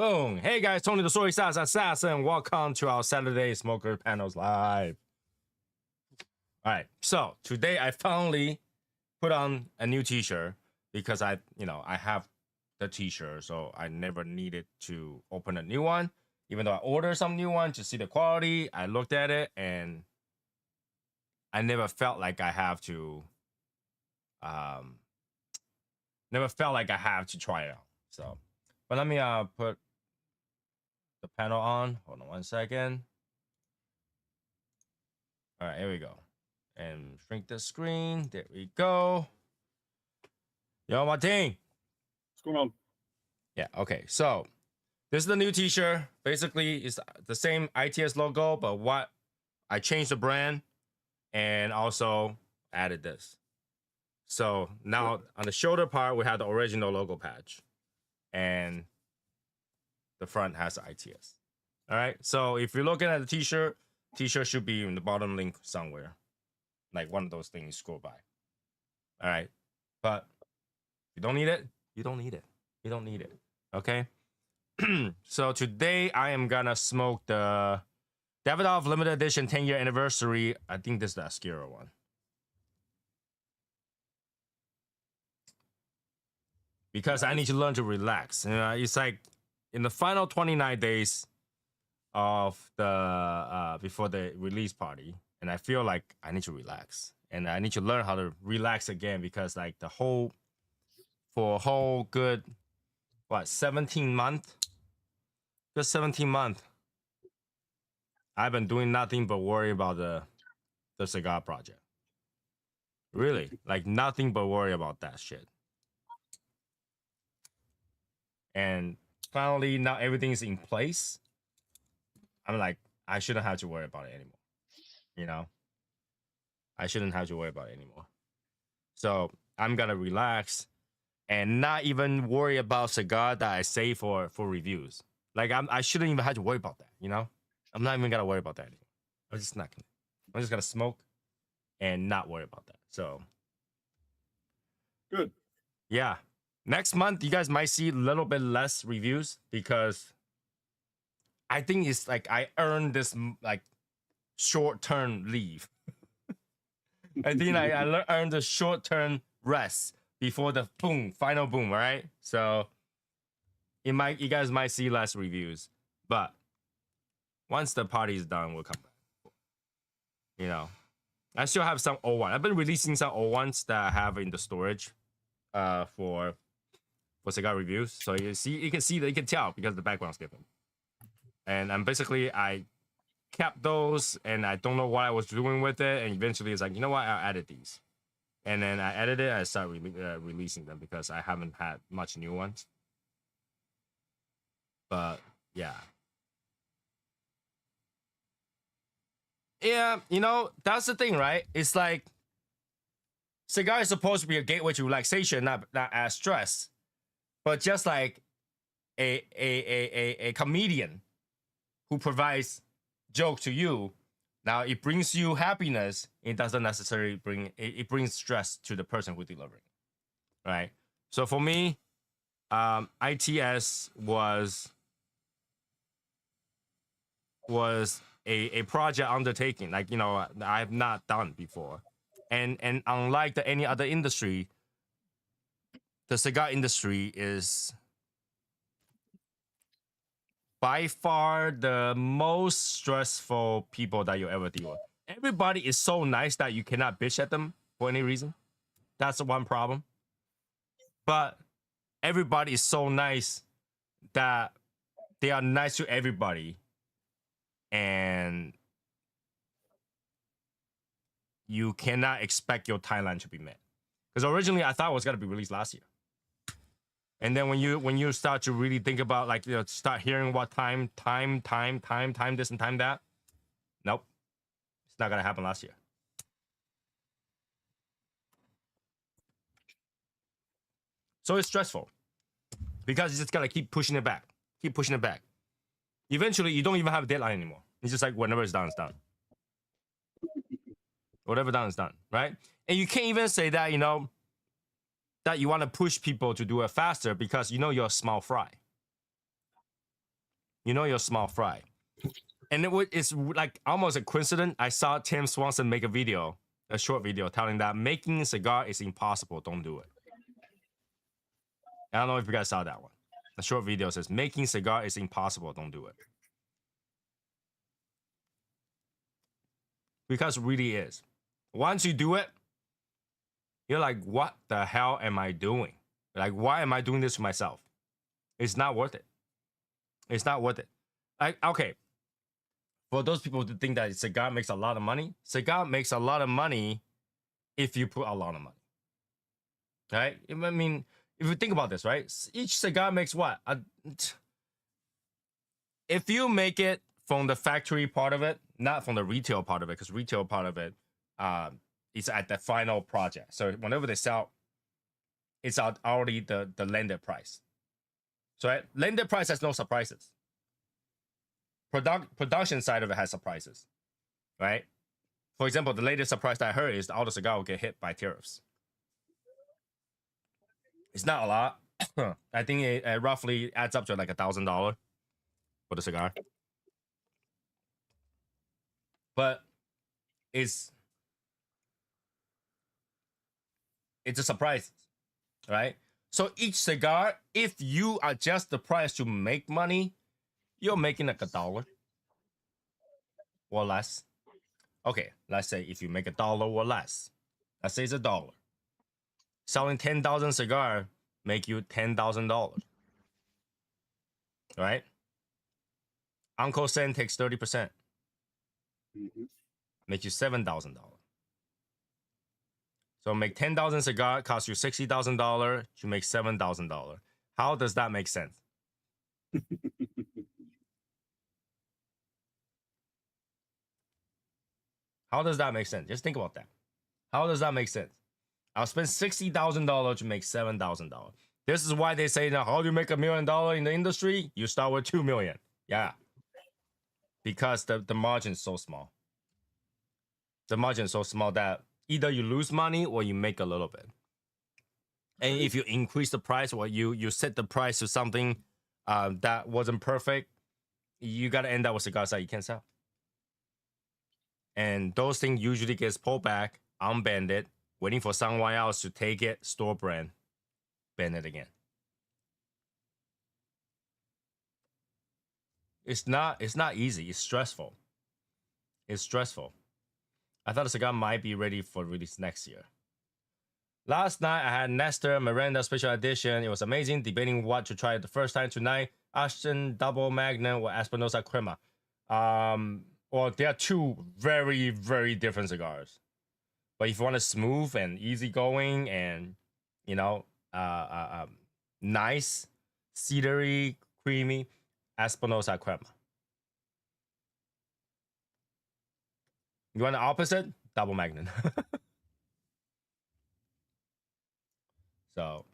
Boom. Hey guys, Tony the Soy Sauce Assassin. Welcome to our Saturday Smoker Panels Live. All right, so today I finally put on a new t-shirt because I have the t-shirt, so I never needed to open a new one. Even though I ordered some new one to see the quality, I looked at it and I never felt like I have to try it out. So, but let me put the panel on. Hold on 1 second. All right, here we go. And shrink the screen. There we go. Yo, Martin. What's going on? Yeah, okay. So this is the new t-shirt. Basically, it's the same ITS logo, but what I changed the brand and also added this. So now on the shoulder part, we have the original logo patch. And the front has the ITS. All right. So if you're looking at the t-shirt, t-shirt should be in the bottom link somewhere. Like one of those things you scroll by. All right. But if you don't need it, you don't need it. You don't need it. Okay. So today I am gonna smoke the Davidoff limited edition 10-year anniversary. I think this is the Ascura one. Because I need to learn to relax. It's like in the final 29 days of the before the release party, and I feel like I need to relax, and I need to learn how to relax again because like for a whole good 17 months, just 17 months, I've been doing nothing but worry about the cigar project. Really, like nothing but worry about that shit. And finally, now everything's in place. I'm like, I shouldn't have to worry about it anymore. You know? I shouldn't have to worry about it anymore. So I'm gonna relax and not even worry about cigar that I save for reviews. Like I shouldn't even have to worry about that, you know? I'm not even gonna worry about that anymore. I'm just gonna smoke and not worry about that. So good. Yeah. Next month, you guys might see a little bit less reviews because I think it's like I earned this like short-term leave. I think I earned the short-term rest before the final boom, right? So you guys might see less reviews, but once the party is done, we'll come back. You know, I still have some old ones. I've been releasing some old ones that I have in the storage for cigar reviews. So you can tell because the background's different. And I kept those and I don't know what I was doing with it. And eventually it's like, you know what, I'll edit these. And then I edited it and I started releasing them because I haven't had much new ones. But yeah. Yeah, you know, that's the thing, right? It's like cigar is supposed to be a gateway to relaxation, not as stress. But just like a comedian who provides joke to you, now it brings you happiness. It doesn't necessarily it brings stress to the person who's delivering, right? So for me, ITS was a project undertaking, like, you know, I have not done before, and unlike any other industry, the cigar industry is by far the most stressful people that you ever deal with. Everybody is so nice that you cannot bitch at them for any reason. That's the one problem. But everybody is so nice that they are nice to everybody. And you cannot expect your timeline to be met. Because originally I thought it was gonna be released last year. And then when you start to really think about, like, you know, start hearing what time this and time that, nope, it's not gonna happen last year. So it's stressful because you just gotta keep pushing it back, Eventually, you don't even have a deadline anymore. It's just like whenever it's done, it's done. Whatever done is done, right? And you can't even say that, you know, that you want to push people to do it faster because you know you're a small fry. You know you're small fry. And it's like almost a coincidence. I saw Tim Swanson make a short video telling that making a cigar is impossible. Don't do it. I don't know if you guys saw that one. The short video says making cigar is impossible. Don't do it. Because it really is. Once you do it, you're like, what the hell am I doing? Like, why am I doing this to myself? It's not worth it. It's not worth it. Okay. For those people who think that cigar makes a lot of money, cigar makes a lot of money if you put a lot of money. Right? I mean, if you think about this, right? Each cigar makes what? If you make it from the factory part of it, not from the retail part of it, because retail part of it is at the final project. So whenever they sell, it's already the landed price. So right? Landed price has no surprises. Production side of it has surprises, right? For example, the latest surprise that I heard is all the cigar will get hit by tariffs. It's not a lot. I think it roughly adds up to like $1,000 for the cigar. But it's a surprise, right? So each cigar, if you adjust the price to make money, you're making like $1 or less. Okay, let's say if you make $1 or less, let's say it's $1. Selling 10,000 cigar make you $10,000, right? Uncle Sam takes 30%, make you $7,000. So make 10,000 cigar, cost you $60,000, you make $7,000. How does that make sense? How does that make sense? Just think about that. How does that make sense? I'll spend $60,000 to make $7,000. This is why they say now, how do you make $1 million in the industry? You start with 2 million. Yeah. Because the margin is so small. The margin is so small that either you lose money or you make a little bit. And if you increase the price or you set the price to something that wasn't perfect, you got to end up with cigars that you can't sell. And those things usually gets pulled back, unbanned it, waiting for someone else to take it, store brand, ban it again. It's not easy. It's stressful. It's stressful. I thought the cigar might be ready for release next year. Last night I had Nestor Miranda special edition. It was amazing. Debating what to try the first time tonight: Ashton Double Magnum or Espinosa Crema. Well, they are two very, very different cigars. But if you want a smooth and easygoing and, you know, nice, cedary, creamy, Espinosa Crema. You want the opposite? Double Magnum. So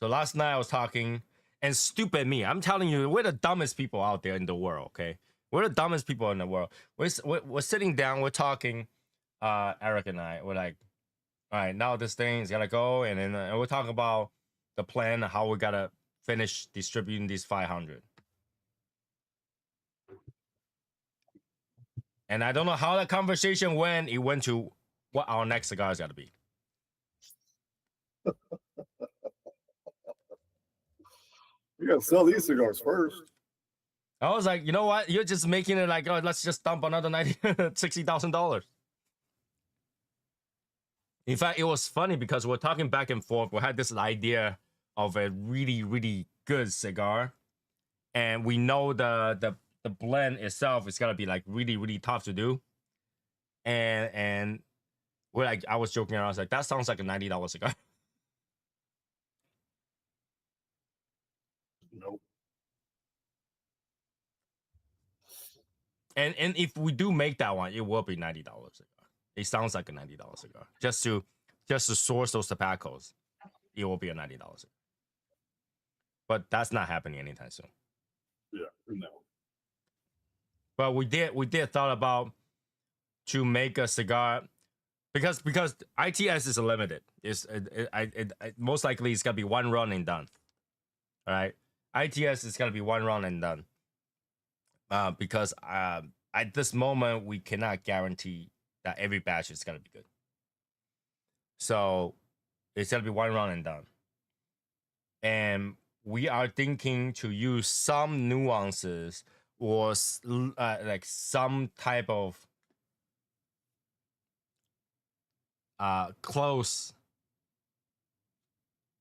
last night I was talking, and stupid me, I'm telling you, we're the dumbest people out there in the world, okay? We're the dumbest people in the world. We're sitting down, we're talking, Eric and I, we're like, all right, now this thing's gotta go, and then we're talking about the plan, how we gotta finish distributing these 500. And I don't know how that conversation went. It went to what our next cigar is gotta be. You gotta sell these cigars first. I was like, you know what? You're just making it like, oh, let's just dump another $60,000. In fact, it was funny because we're talking back and forth. We had this idea of a really, really good cigar, and we know the blend itself is gonna be like really, really tough to do. And we're like, I was joking around. I was like, that sounds like a $90 cigar. Nope. And if we do make that one, it will be $90 cigar. It sounds like a $90 cigar. Just to source those tobaccos, it will be a $90 cigar. But that's not happening anytime soon. Yeah, no. But we did thought about to make a cigar because ITS is limited. It's most likely it's gonna be one run and done. All right. ITS is gonna be one round and done. Because at this moment we cannot guarantee that every batch is gonna be good. So it's gonna be one round and done. And we are thinking to use some nuances or like some type of close,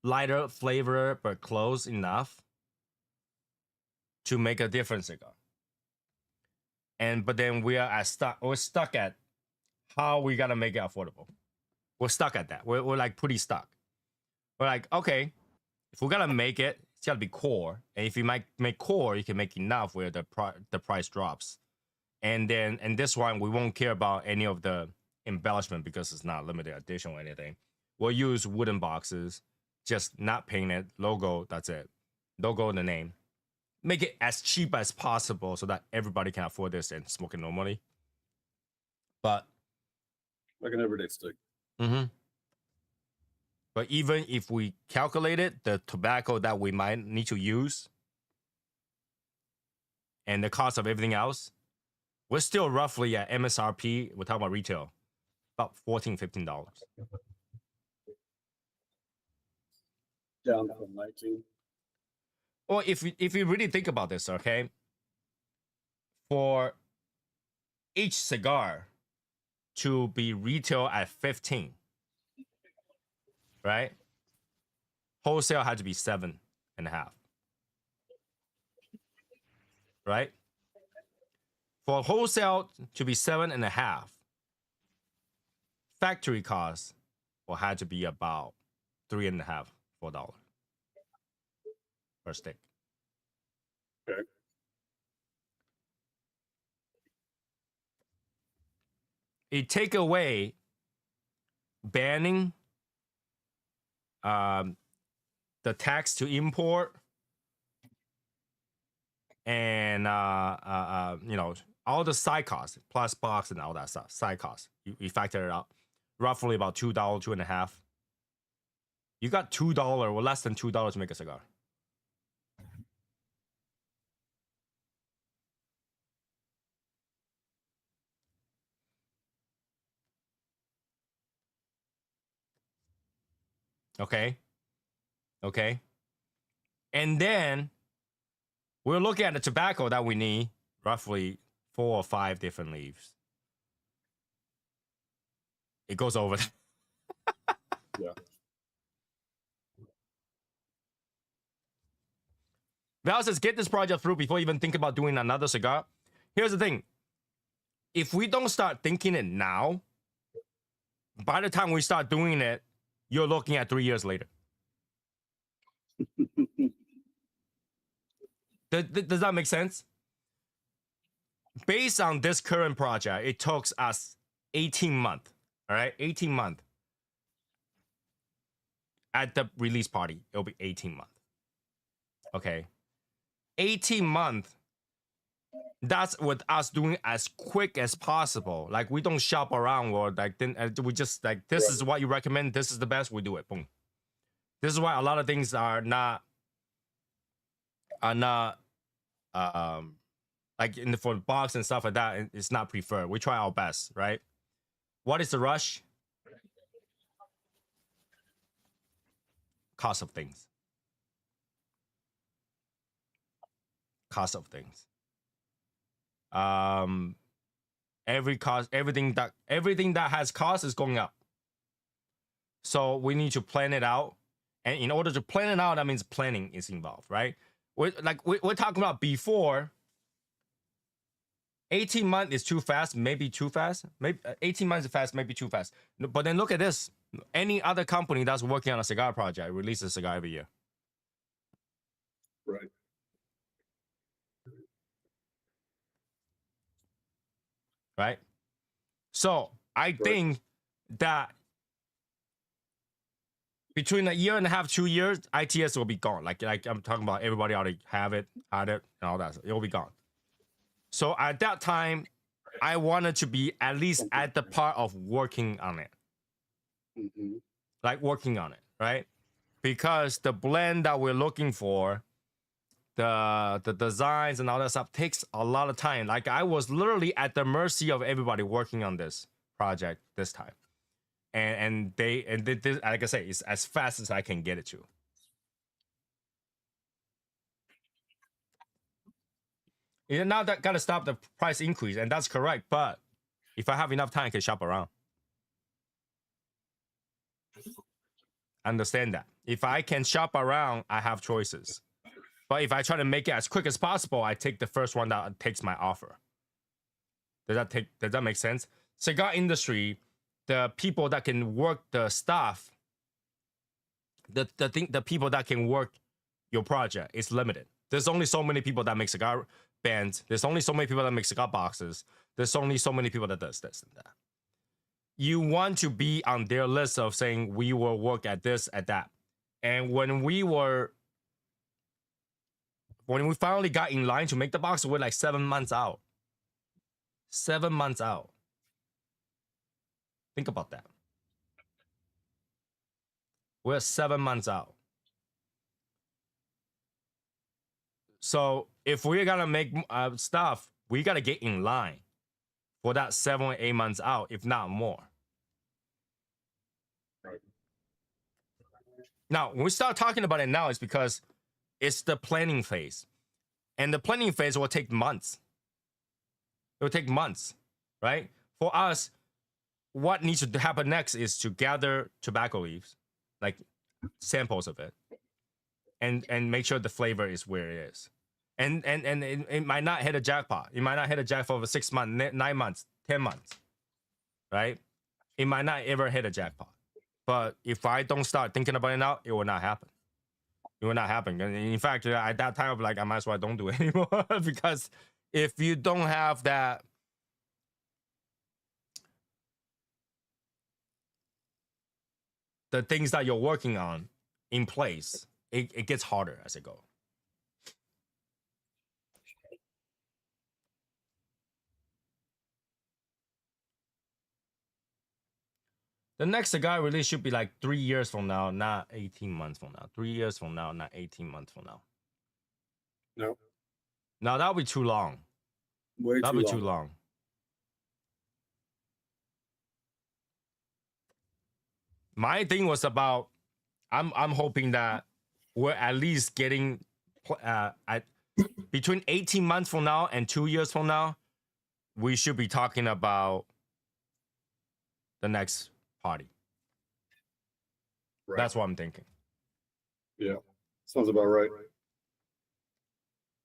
lighter flavor, but close enough to make a different cigar. But then we're stuck at how we gotta make it affordable. We're stuck at that. We're like pretty stuck. We're like, okay, if we're gonna make it, it's gotta be core. And if you might make core, you can make enough where the price drops. And this one, we won't care about any of the embellishment because it's not limited edition or anything. We'll use wooden boxes, just not painted, logo, that's it. Logo and the name. Make it as cheap as possible so that everybody can afford this and smoke it normally. But like an everyday stick. Mm-hmm. But even if we calculate it, the tobacco that we might need to use and the cost of everything else, we're still roughly at MSRP. We're talking about retail, about $14, $15. Down from 19. Well, if you really think about this, okay, for each cigar to be retail at 15, right? Wholesale had to be 7.5, right? For wholesale to be 7.5, factory costs will have to be about $3.5, $4 per stick. Okay. It take away banning the tax to import and you know, all the side costs plus box and all that stuff, side costs, you factor it out, roughly about $2, $2.5. You got $2 or less than $2 to make a cigar. Okay. And then we're looking at the tobacco that we need, roughly 4 or 5 different leaves. It goes over. Yeah. Val says, get this project through before you even think about doing another cigar. Here's the thing. If we don't start thinking it now, by the time we start doing it, you're looking at 3 years later. Does that make sense? Based on this current project, it took us 18 months. All right, 18 months. At the release party, it'll be 18 months. Okay. 18 months. That's with us doing as quick as possible. Like, we don't shop around or like then we just like, this is what you recommend, this is the best, we do it. Boom. This is why a lot of things are not like in the for the box and stuff like that, it's not preferred. We try our best, right? What is the rush? Cost of things. Cost of things. Everything that has cost is going up. So we need to plan it out. And in order to plan it out, that means planning is involved, right? We're talking about before. 18 months is too fast, maybe too fast. Maybe 18 months is fast, maybe too fast. But then look at this. Any other company that's working on a cigar project releases a cigar every year. Right. Right? So I think that between a year and a half, 2 years, ITS will be gone. Like I'm talking about, everybody already had it, and all that. It will be gone. So at that time, I wanted to be at least at the part of working on it. Mm-hmm. Like working on it, right? Because the blend that we're looking for the designs and all that stuff takes a lot of time. Like I was literally at the mercy of everybody working on this project this time, and they this, like I say, it's as fast as I can get it to. Yeah, now that gotta stop the price increase, and that's correct. But if I have enough time, I can shop around. Understand that. If I can shop around, I have choices. But if I try to make it as quick as possible, I take the first one that takes my offer. Does that make sense? Cigar industry, the people that can work the stuff, the people that can work your project is limited. There's only so many people that make cigar bands. There's only so many people that make cigar boxes. There's only so many people that does this and that. You want to be on their list of saying we will work at this, at that. And when we finally got in line to make the box, we're like 7 months out. 7 months out. Think about that. We're 7 months out. So if we're gonna make stuff, we gotta get in line for that 7 or 8 months out, if not more. Right. Now, when we start talking about it now, it's because it's the planning phase. And the planning phase will take months. It will take months, right? For us, what needs to happen next is to gather tobacco leaves, like samples of it, and make sure the flavor is where it is. And it might not hit a jackpot. It might not hit a jackpot for 6 months, 9 months, 10 months, right? It might not ever hit a jackpot. But if I don't start thinking about it now, it will not happen. It will not happen. And in fact, at that time, I'm like, I might as well don't do it anymore. Because if you don't have that, the things that you're working on in place, it gets harder as it goes. The next cigar release should be like 3 years from now, not 18 months from now. 3 years from now, not 18 months from now. No. Now that'll be too long. That'll be too long. My thing was about, I'm hoping that we're at least getting at between 18 months from now and 2 years from now, we should be talking about the next party. Right. That's what I'm thinking. Yeah, sounds about right.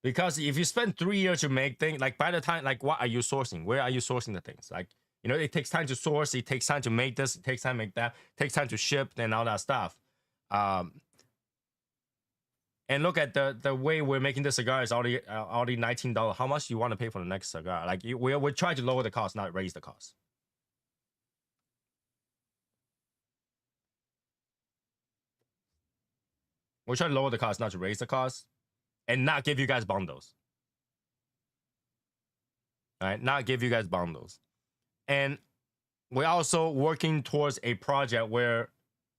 Because if you spend 3 years to make things, like by the time, like what are you sourcing? Where are you sourcing the things? Like, you know, it takes time to source, it takes time to make this, it takes time to make that, it takes time to ship and all that stuff. And look at the way we're making the cigar is already $19. How much do you want to pay for the next cigar? Like we're trying to lower the cost, not raise the cost. We're trying to lower the cost, not to raise the cost, and not give you guys bundles. All right, not give you guys bundles. And we're also working towards a project where,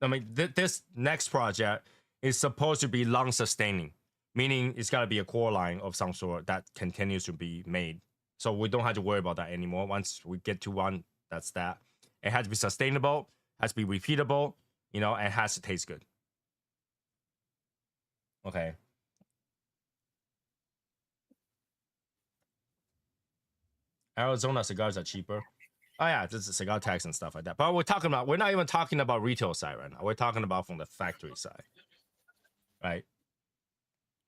I mean, this next project is supposed to be long-sustaining, meaning it's got to be a core line of some sort that continues to be made. So we don't have to worry about that anymore. Once we get to one, that's that. It has to be sustainable, has to be repeatable, you know, and has to taste good. Okay. Arizona cigars are cheaper. Oh yeah, this is cigar tax and stuff like that. But we're not even talking about retail side right now. We're talking about from the factory side, right?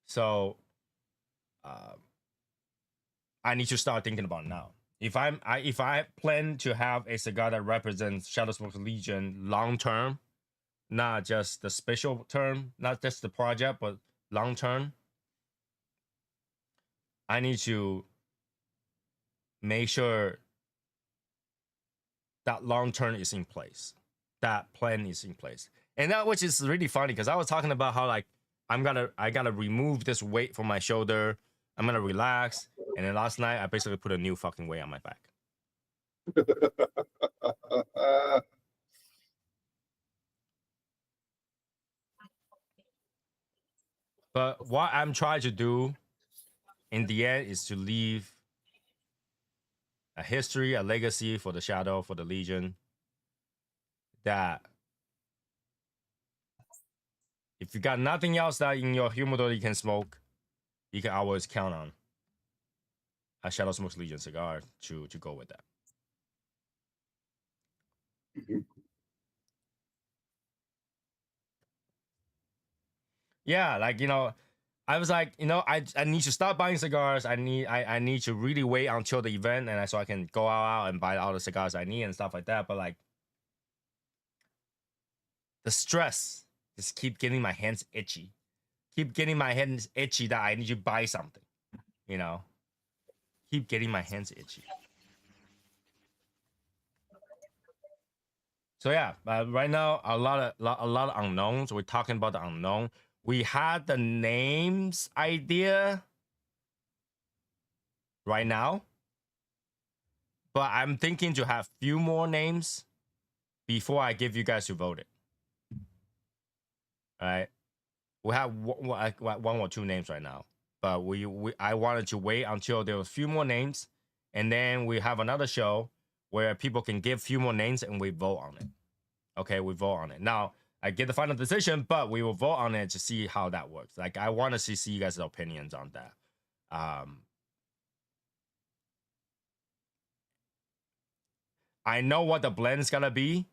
So, I need to start thinking about it now. If I plan to have a cigar that represents Shadow Smoke Legion long term, not just the special term, not just the project, but long term, I need to make sure that long term is in place, that plan is in place. And that, which is really funny, because I was talking about how like I gotta remove this weight from my shoulder, I'm gonna relax, and then last night I basically put a new fucking weight on my back. But what I'm trying to do in the end is to leave a history, a legacy for the Shadow, for the Legion, that if you got nothing else that in your humidor you can smoke, you can always count on a Shadow Smokes Legion cigar to go with that. Mhm. Yeah, like, I was like, I need to start buying cigars. I need to really wait until the event, and so I can go out and buy all the cigars I need and stuff like that. But like, the stress just keep getting my hands itchy, that I need to buy something, keep getting my hands itchy. So yeah, right now a lot of unknowns. We're talking about the unknown. We had the names idea right now, but I'm thinking to have few more names before I give you guys to vote it. All right, we have one or two names right now, but I wanted to wait until there was few more names, and then we have another show where people can give few more names and we vote on it. Okay, we vote on it. Now, I get the final decision, but we will vote on it to see how that works. Like, I want to see you guys' opinions on that. I know what the blend is gonna be,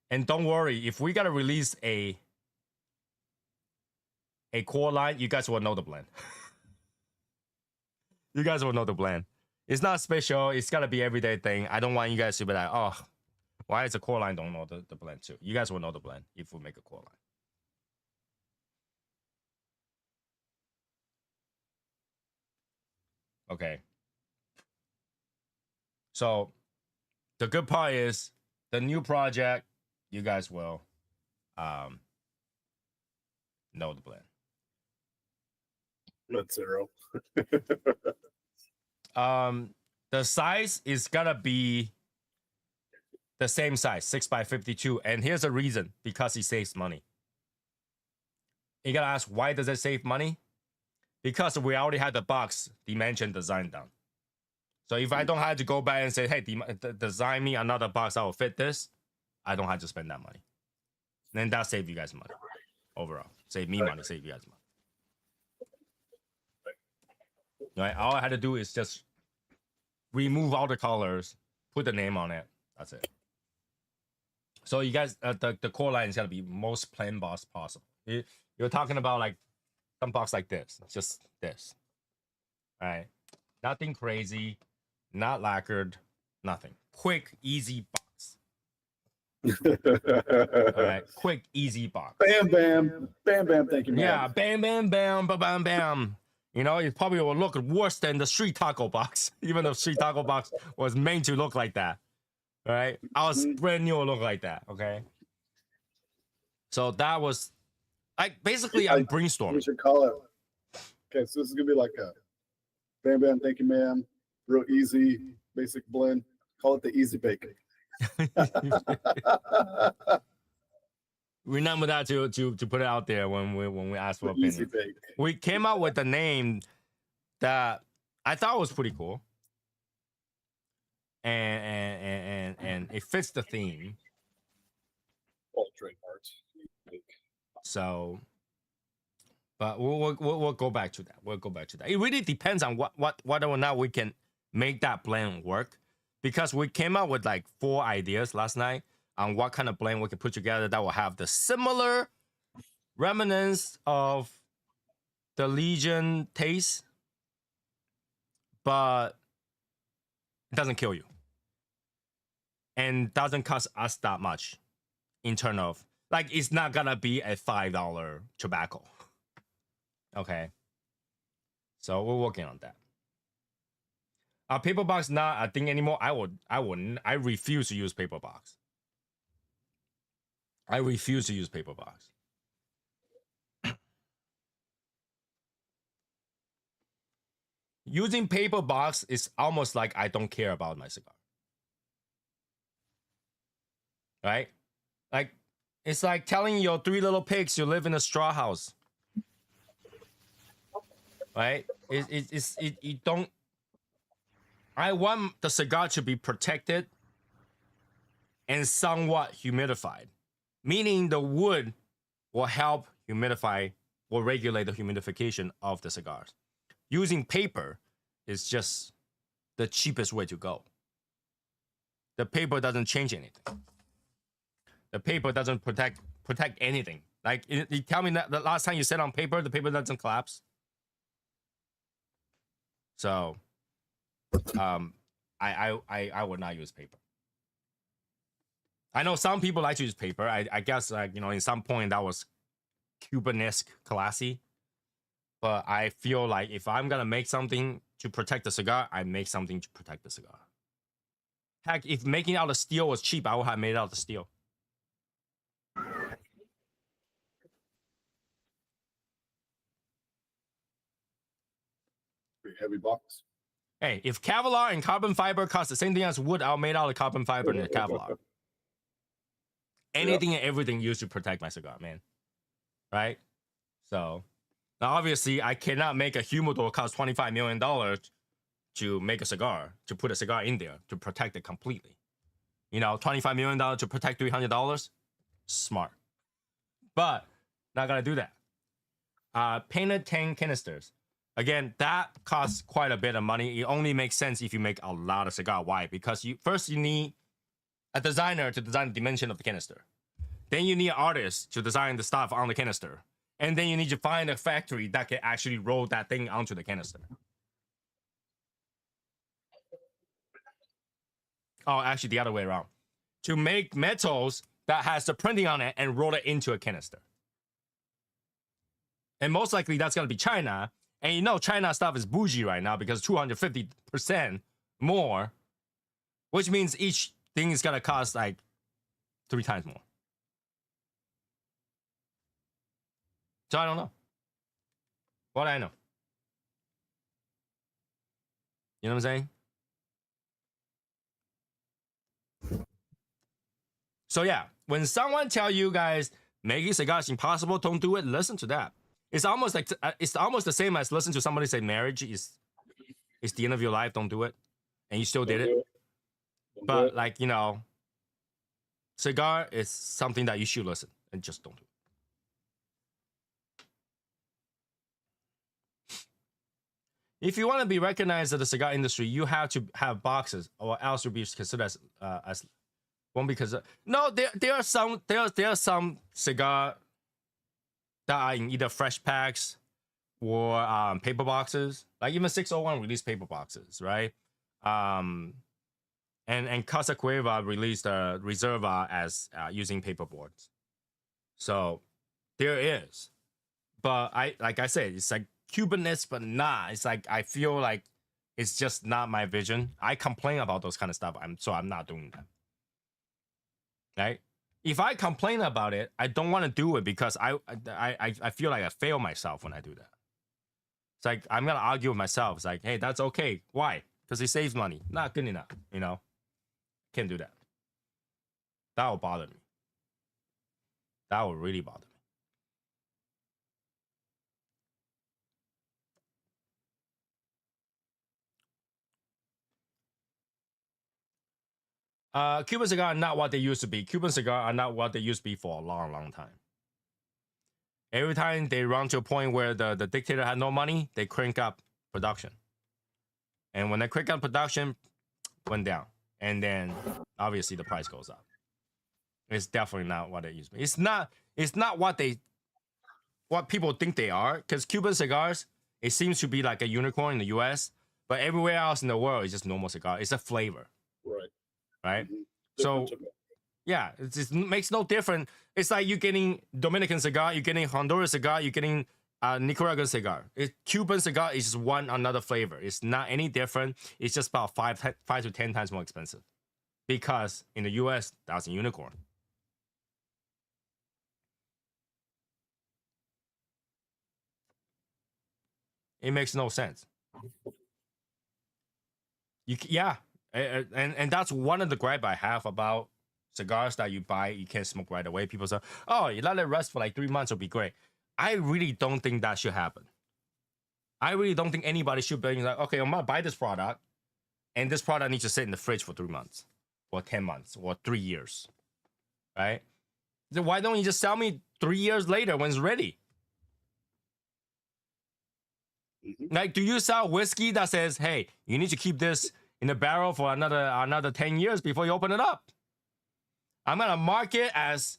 and don't worry, if we gotta release a core line, you guys will know the blend. You guys will know the blend. It's not special. It's gotta be everyday thing. I don't want you guys to be like, oh, why is the core line don't know the blend too? You guys will know the blend if we make a core line. Okay. So the good part is the new project, you guys will know the blend. Not zero. The size is gonna be the same size, 6x52. And here's the reason: because it saves money. You gotta ask, why does it save money? Because we already had the box dimension design done. So if I don't have to go back and say, hey, design me another box that will fit this, I don't have to spend that money. Then that save you guys money overall. Save me money, save you guys money. Right? All I had to do is just remove all the colors, put the name on it. That's it. So you guys, the core line is gonna be most plain box possible. You're talking about like some box like this, just this. All right, nothing crazy, not lacquered, nothing. Quick, easy box. All right, quick, easy box. Bam, bam, bam, bam. Thank you, man. Yeah, bam, bam, bam, bam, bam, bam. It probably will look worse than the street taco box, even though street taco box was meant to look like that. All right, our brand new will look like that. Okay, so that was like basically I'm brainstorming. We should call it. Okay, so this is gonna be like a bam, bam. Thank you, man. Real easy, basic blend. Call it the easy bake. Remember that to put it out there when we asked for opinion. We came out with a name that I thought was pretty cool, and it fits the theme. All trademarks. So, but we'll go back to that. We'll go back to that. It really depends on whether or not we can make that blend work, because we came out with like 4 ideas last night on what kind of blend we can put together that will have the similar remnants of the Legion taste, but it doesn't kill you and doesn't cost us that much in terms of, like, it's not gonna be a $5 tobacco. Okay, so we're working on that. Paper box not a thing anymore. I refuse to use paper box. I refuse to use paper box. Using paper box is almost like I don't care about my cigar. Right? Like, it's like telling your 3 little pigs you live in a straw house. right? You don't. I want the cigar to be protected and somewhat humidified, meaning the wood will help humidify or regulate the humidification of the cigars. Using paper is just the cheapest way to go. The paper doesn't change anything. The paper doesn't protect anything. Like you tell me that the last time you said on paper, the paper doesn't collapse. So, I would not use paper. I know some people like to use paper. I guess like in some point that was Cuban-esque classy. But I feel like if I'm gonna make something to protect the cigar, I make something to protect the cigar. Heck, if making out of steel was cheap, I would have made it out of steel. Pretty heavy box. Hey, if Kevlar and carbon fiber cost the same thing as wood, I'll made out of carbon fiber and Kevlar. Anything and everything used to protect my cigar, man. Right? So now obviously I cannot make a humidor cost $25 million to make a cigar, to put a cigar in there, to protect it completely. $25 million to protect $300? Smart. But not gonna do that. Painted tin canisters. Again, that costs quite a bit of money. It only makes sense if you make a lot of cigar. Why? Because you need a designer to design the dimension of the canister. Then you need an artist to design the stuff on the canister. And then you need to find a factory that can actually roll that thing onto the canister. Oh, actually the other way around. To make metals that has the printing on it and roll it into a canister. And most likely that's going to be China. And China stuff is bougie right now because 250% more, which means each thing is going to cost like 3 times more. So I don't know. What I know. You know what I'm saying? So yeah, when someone tell you guys making cigars impossible, don't do it. Listen to that. It's almost the same as listen to somebody say marriage is the end of your life. Don't do it, and you still did it. But like cigar is something that you should listen and just don't do it. If you want to be recognized in the cigar industry, you have to have boxes, or else you'll be considered as won't be considered. No, there are some cigar that are in either fresh packs or paper boxes. Like even 601 released paper boxes, right? And Casa Cueva released Reserva as using paper boards. So there is, but like I said, it's like Cubanist, but not. It's like I feel like it's just not my vision. I complain about those kind of stuff. I'm not doing that. Right? If I complain about it, I don't want to do it because I feel like I fail myself when I do that. It's like I'm gonna argue with myself. It's like, hey, that's okay. Why? Because it saves money. Not good enough. Can't do that. That will bother me. That will really bother me. Cuban cigar are not what they used to be. Cuban cigar are not what they used to be for a long, long time. Every time they run to a point where the dictator had no money, they crank up production. And when they crank up production, went down. And then obviously the price goes up. It's definitely not what they used to be. It's not what people think they are. Because Cuban cigars, it seems to be like a unicorn in the US, but everywhere else in the world is just normal cigar. It's a flavor. Right? Mm-hmm. So yeah, it just makes no difference. It's like you're getting Dominican cigar, you're getting Honduras cigar, you're getting Nicaraguan cigar. Cuban cigar is just one another flavor. It's not any different. It's just about 5 to 10 times more expensive. Because in the US, that's a unicorn. It makes no sense. And that's one of the gripe I have about cigars that you buy, you can't smoke right away. People say, oh, you let it rest for like 3 months, it'll be great. I really don't think that should happen. I really don't think anybody should be like, okay, I'm gonna buy this product, and this product needs to sit in the fridge for 3 months, or 10 months, or 3 years, right? Then why don't you just sell me 3 years later when it's ready? Like, do you sell whiskey that says, hey, you need to keep this in the barrel for another 10 years before you open it up? I'm gonna mark it as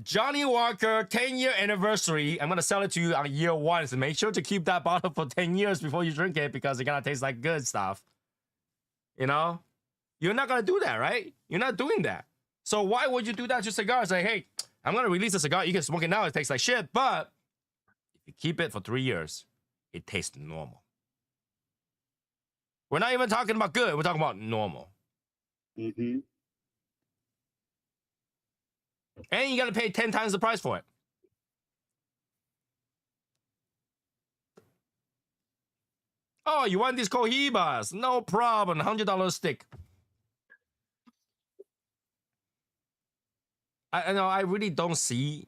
Johnny Walker 10-year anniversary. I'm gonna sell it to you on year 1. So make sure to keep that bottle for 10 years before you drink it, because it's gonna taste like good stuff. You know? You're not gonna do that, right? You're not doing that. So why would you do that to cigars? Like, hey, I'm gonna release a cigar. You can smoke it now, it tastes like shit, but if you keep it for 3 years, it tastes normal. We're not even talking about good, we're talking about normal. Mm-hmm. And you gotta pay 10 times the price for it. Oh, you want these Cohibas? No problem, $100 stick. I know, I really don't see.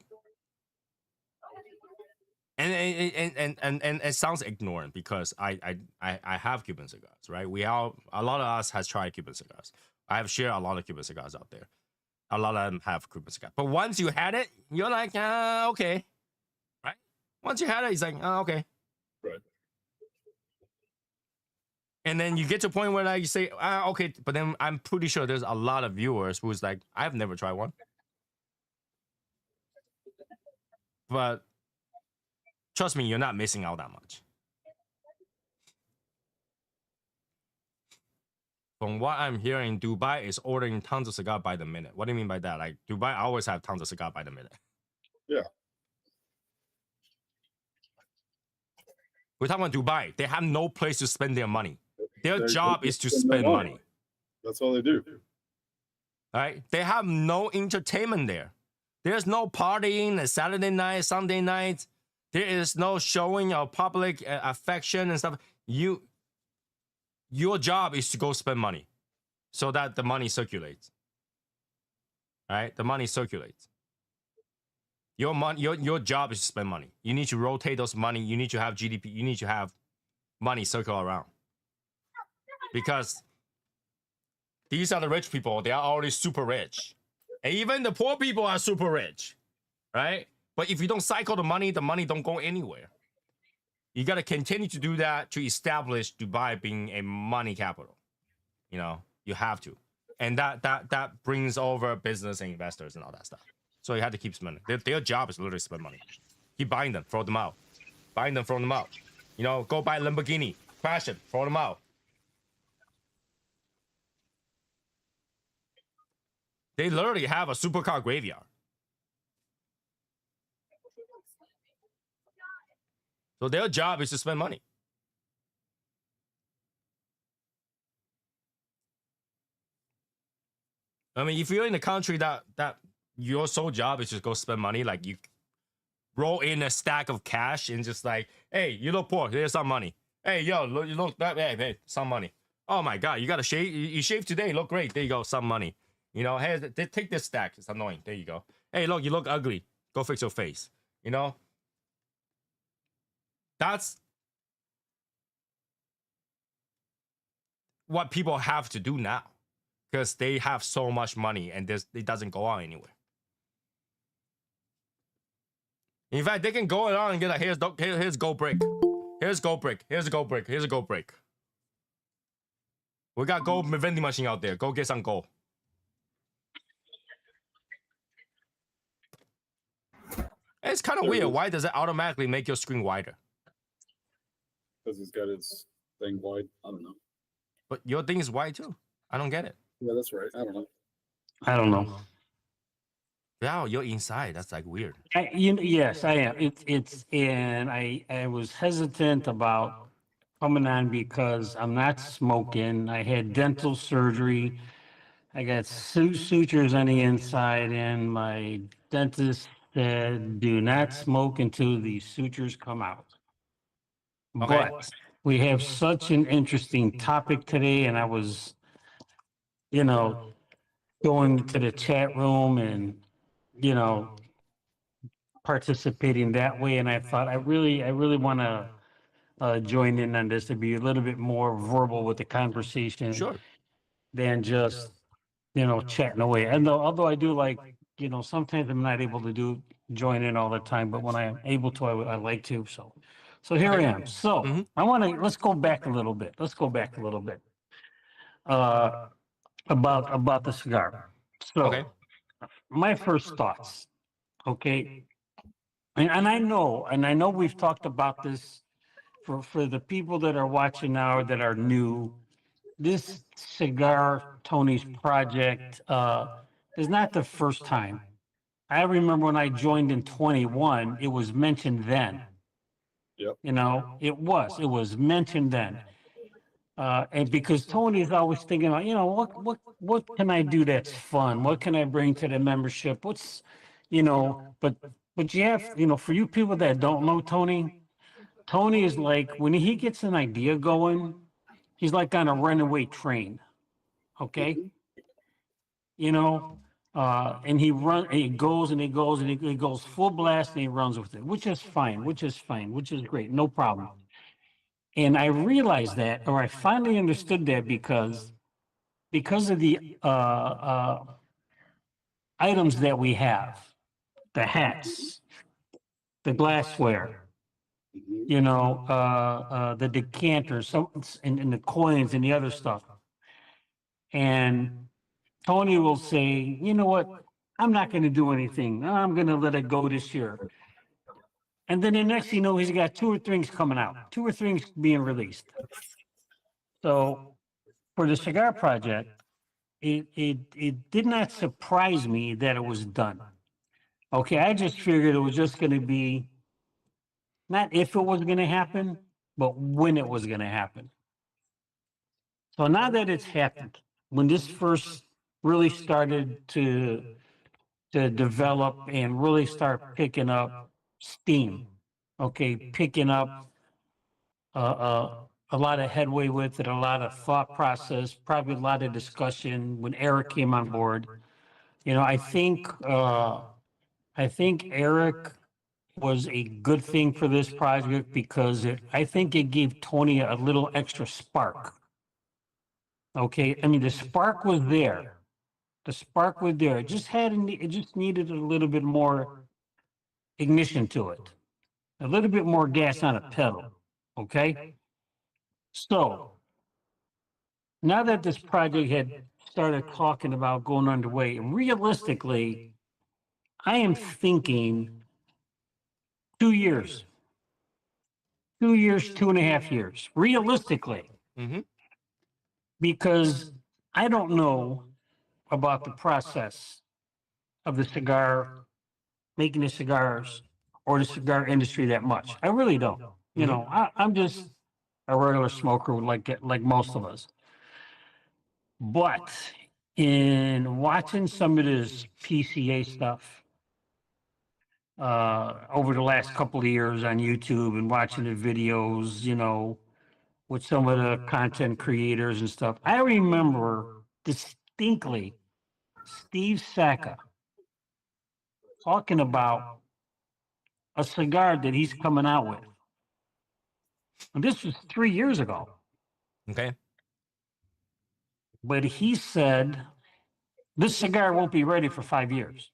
And it sounds ignorant because I have Cuban cigars, right? A lot of us has tried Cuban cigars. I have shared a lot of Cuban cigars out there. A lot of them have Cuban cigars. But once you had it, you're like, okay, right? Once you had it, it's like, okay. Right. And then you get to a point where like you say, okay, but then I'm pretty sure there's a lot of viewers who's like, I've never tried one. But trust me, you're not missing out that much. From what I'm hearing, Dubai is ordering tons of cigar by the minute. What do you mean by that? Like, Dubai always have tons of cigar by the minute. Yeah. We're talking about Dubai. They have no place to spend their money. Their job is to spend spend no money. That's all they do. All right? They have no entertainment there. There's no partying, a Saturday night, Sunday night. There is no showing of public affection and stuff. Your job is to go spend money so that the money circulates. All right? The money circulates. Your job is to spend money. You need to rotate those money. You need to have GDP. You need to have money circle around. Because these are the rich people. They are already super rich. And even the poor people are super rich. Right? But if you don't cycle the money don't go anywhere. You got to continue to do that to establish Dubai being a money capital. You know, you have to. And that brings over business and investors and all that stuff. So you have to keep spending. Their job is literally spend money. Keep buying them, throw them out. Buying them, throw them out. You know, go buy a Lamborghini, crash it, throw them out. They literally have a supercar graveyard. So their job is to spend money. I mean, if you're in a country that your sole job is just go spend money, like you roll in a stack of cash and just like, hey, you look poor, here's some money. Hey, yo, you look that, hey, some money. Oh my God, you got to shave. You shaved today, look great. There you go, some money. You know, hey, take this stack. It's annoying. There you go. Hey, look, you look ugly. Go fix your face. You know, that's what people have to do now because they have so much money and it doesn't go on anywhere. In fact, they can go around and get like, here's gold brick. Here's gold brick. Here's a gold brick. Here's a gold brick. We got gold vending machine out there. Go get some gold. It's kind of weird. Why does it automatically make your screen wider? Because he's got his thing wide. I don't know. But your thing is wide too. I don't get it. Yeah, that's right. I don't know. I don't know. Yeah, you're inside. That's like weird. Yes, I am. It's and I was hesitant about coming on because I'm not smoking. I had dental surgery. I got sutures on the inside, and my dentist said, "Do not smoke until the sutures come out." Okay. But we have such an interesting topic today, and I was, going to the chat room and, participating that way. And I thought, I really want to join in on this, to be a little bit more verbal with the conversation Sure. than just, chatting away. And although I do like, sometimes I'm not able to join in all the time, but when I am able to, I like to. So here I Okay. am. So Mhm. let's go back a little bit. Uh, about the cigar. Okay. So my first thoughts, okay. And I know we've talked about this for the people that are watching now that are new. This cigar Tony's project is not the first time. I remember when I joined in 21, it was mentioned then. Yep. It was mentioned then. And because Tony is always thinking about, what can I do that's fun? What can I bring to the membership? But you have, for you people that don't know Tony, Tony is like, when he gets an idea going, he's like on a runaway train. Okay. Mhm. And he goes and he goes and he goes full blast and he runs with it, which is fine, which is great. No problem. And I realized that, or I finally understood that because of the items that we have, the hats, the glassware, Mhm. the decanters, and the coins and the other stuff. And Tony will say, you know what? I'm not going to do anything. I'm going to let it go this year. And then the next thing you know, he's got two or three things coming out, two or three things being released. So for the cigar project, it did not surprise me that it was done. Okay, I just figured it was just going to be not if it was going to happen, but when it was going to happen. So now that it's happened, when this first really started to develop and really start picking up steam, okay, picking up a lot of headway with it, a lot of thought process, probably a lot of discussion when Eric came on board. I think Eric was a good thing for this project because I think it gave Tony a little extra spark. Okay, I mean the spark was there. The spark was there. It just needed a little bit more ignition to it, a little bit more gas on a pedal. Okay, so now that this project had started talking about going underway, realistically, I am thinking 2 years, 2 years, 2.5 years, realistically, Mhm. because I don't know about the process of the cigar, making the cigars or the cigar industry that much. I really don't. Mhm. I'm just a regular smoker like most of us. But in watching some of this PCA stuff over the last couple of years on YouTube and watching the videos, with some of the content creators and stuff, I remember distinctly Steve Sacca talking about a cigar that he's coming out with. And this was 3 years ago. Okay. But he said this cigar won't be ready for 5 years.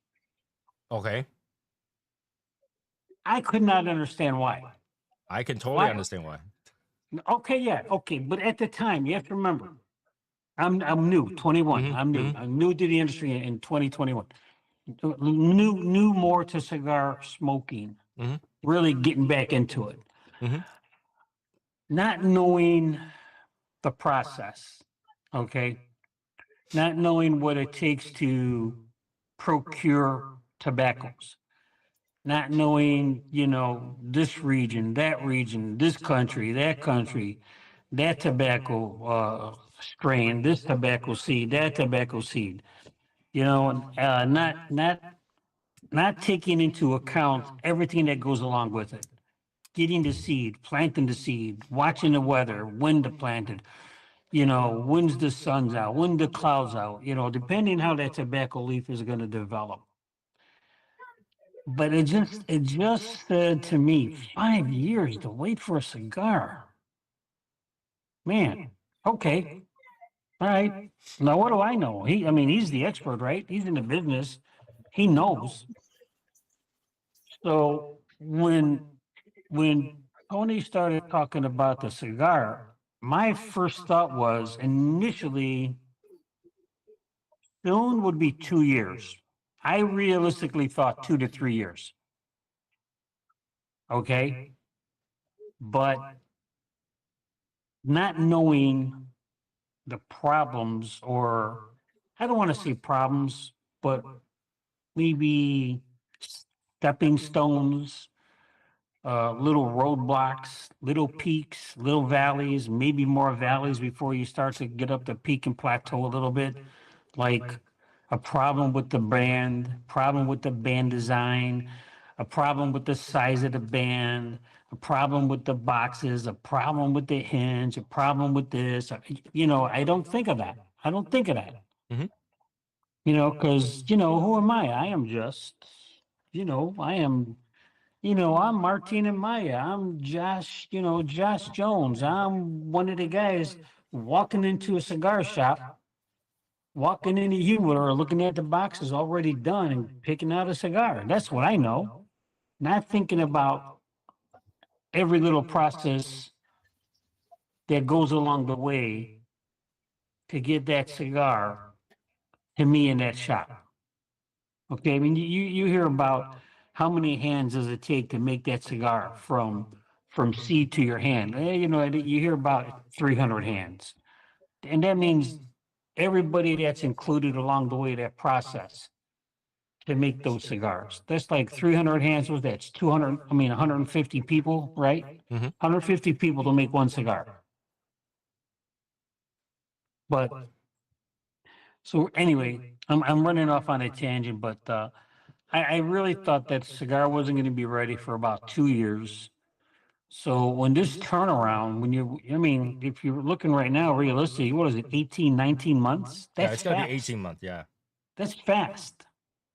Okay. I could not understand why. I can totally Why? understand why. Okay, yeah, okay. But at the time, you have to remember, I'm new, 21. Mhm. I'm new. Mhm. I'm new to the industry in 2021. New more to cigar smoking. Mhm. Really getting back into it. Mhm. Not knowing the process. Okay. Not knowing what it takes to procure tobaccos, not knowing, this region, this country, that tobacco strain, this tobacco seed, that tobacco seed, not taking into account everything that goes along with it. Getting the seed, planting the seed, watching the weather, when to plant it, when's the sun's out, when the clouds out, depending how that tobacco leaf is going to develop. But it just said to me, 5 years to wait for a cigar. Man, okay, all right. Now what do I know? I mean, he's the expert, right? He's in the business. He knows. So when Tony started talking about the cigar, my first thought was initially soon would be 2 years. I realistically thought 2 to 3 years. Okay. But not knowing the problems, or I don't want to say problems, but maybe stepping stones, little roadblocks, little peaks, little valleys, maybe more valleys before you start to get up the peak and plateau a little bit, like a problem with the brand, problem with the band design, a problem with the size of the band, a problem with the boxes, a problem with the hinge, a problem with this. I don't think of that. I don't think of that. Mhm. Because, who am I? I am just, I am, I'm Martin and Maya. I'm Josh, Josh Jones. I'm one of the guys walking into a cigar shop, walking in the humidor, looking at the boxes already done and picking out a cigar. That's what I know. Not thinking about every little process that goes along the way to get that cigar to me in that shop. Okay, I mean, you hear about how many hands does it take to make that cigar from seed to your hand? You hear about 300 hands, and that means everybody that's included along the way that process to make those cigars. That's like 300 hands. That's 200. I mean, 150 people, right? Mhm. 150 people to make one cigar. But so anyway, I'm running off on a tangent, but I really thought that cigar wasn't going to be ready for about 2 years. So when this turnaround, I mean, if you're looking right now, realistically, what is it, 18, 19 months? Yeah, That's it's gonna be fast. 18 months. Yeah. That's fast.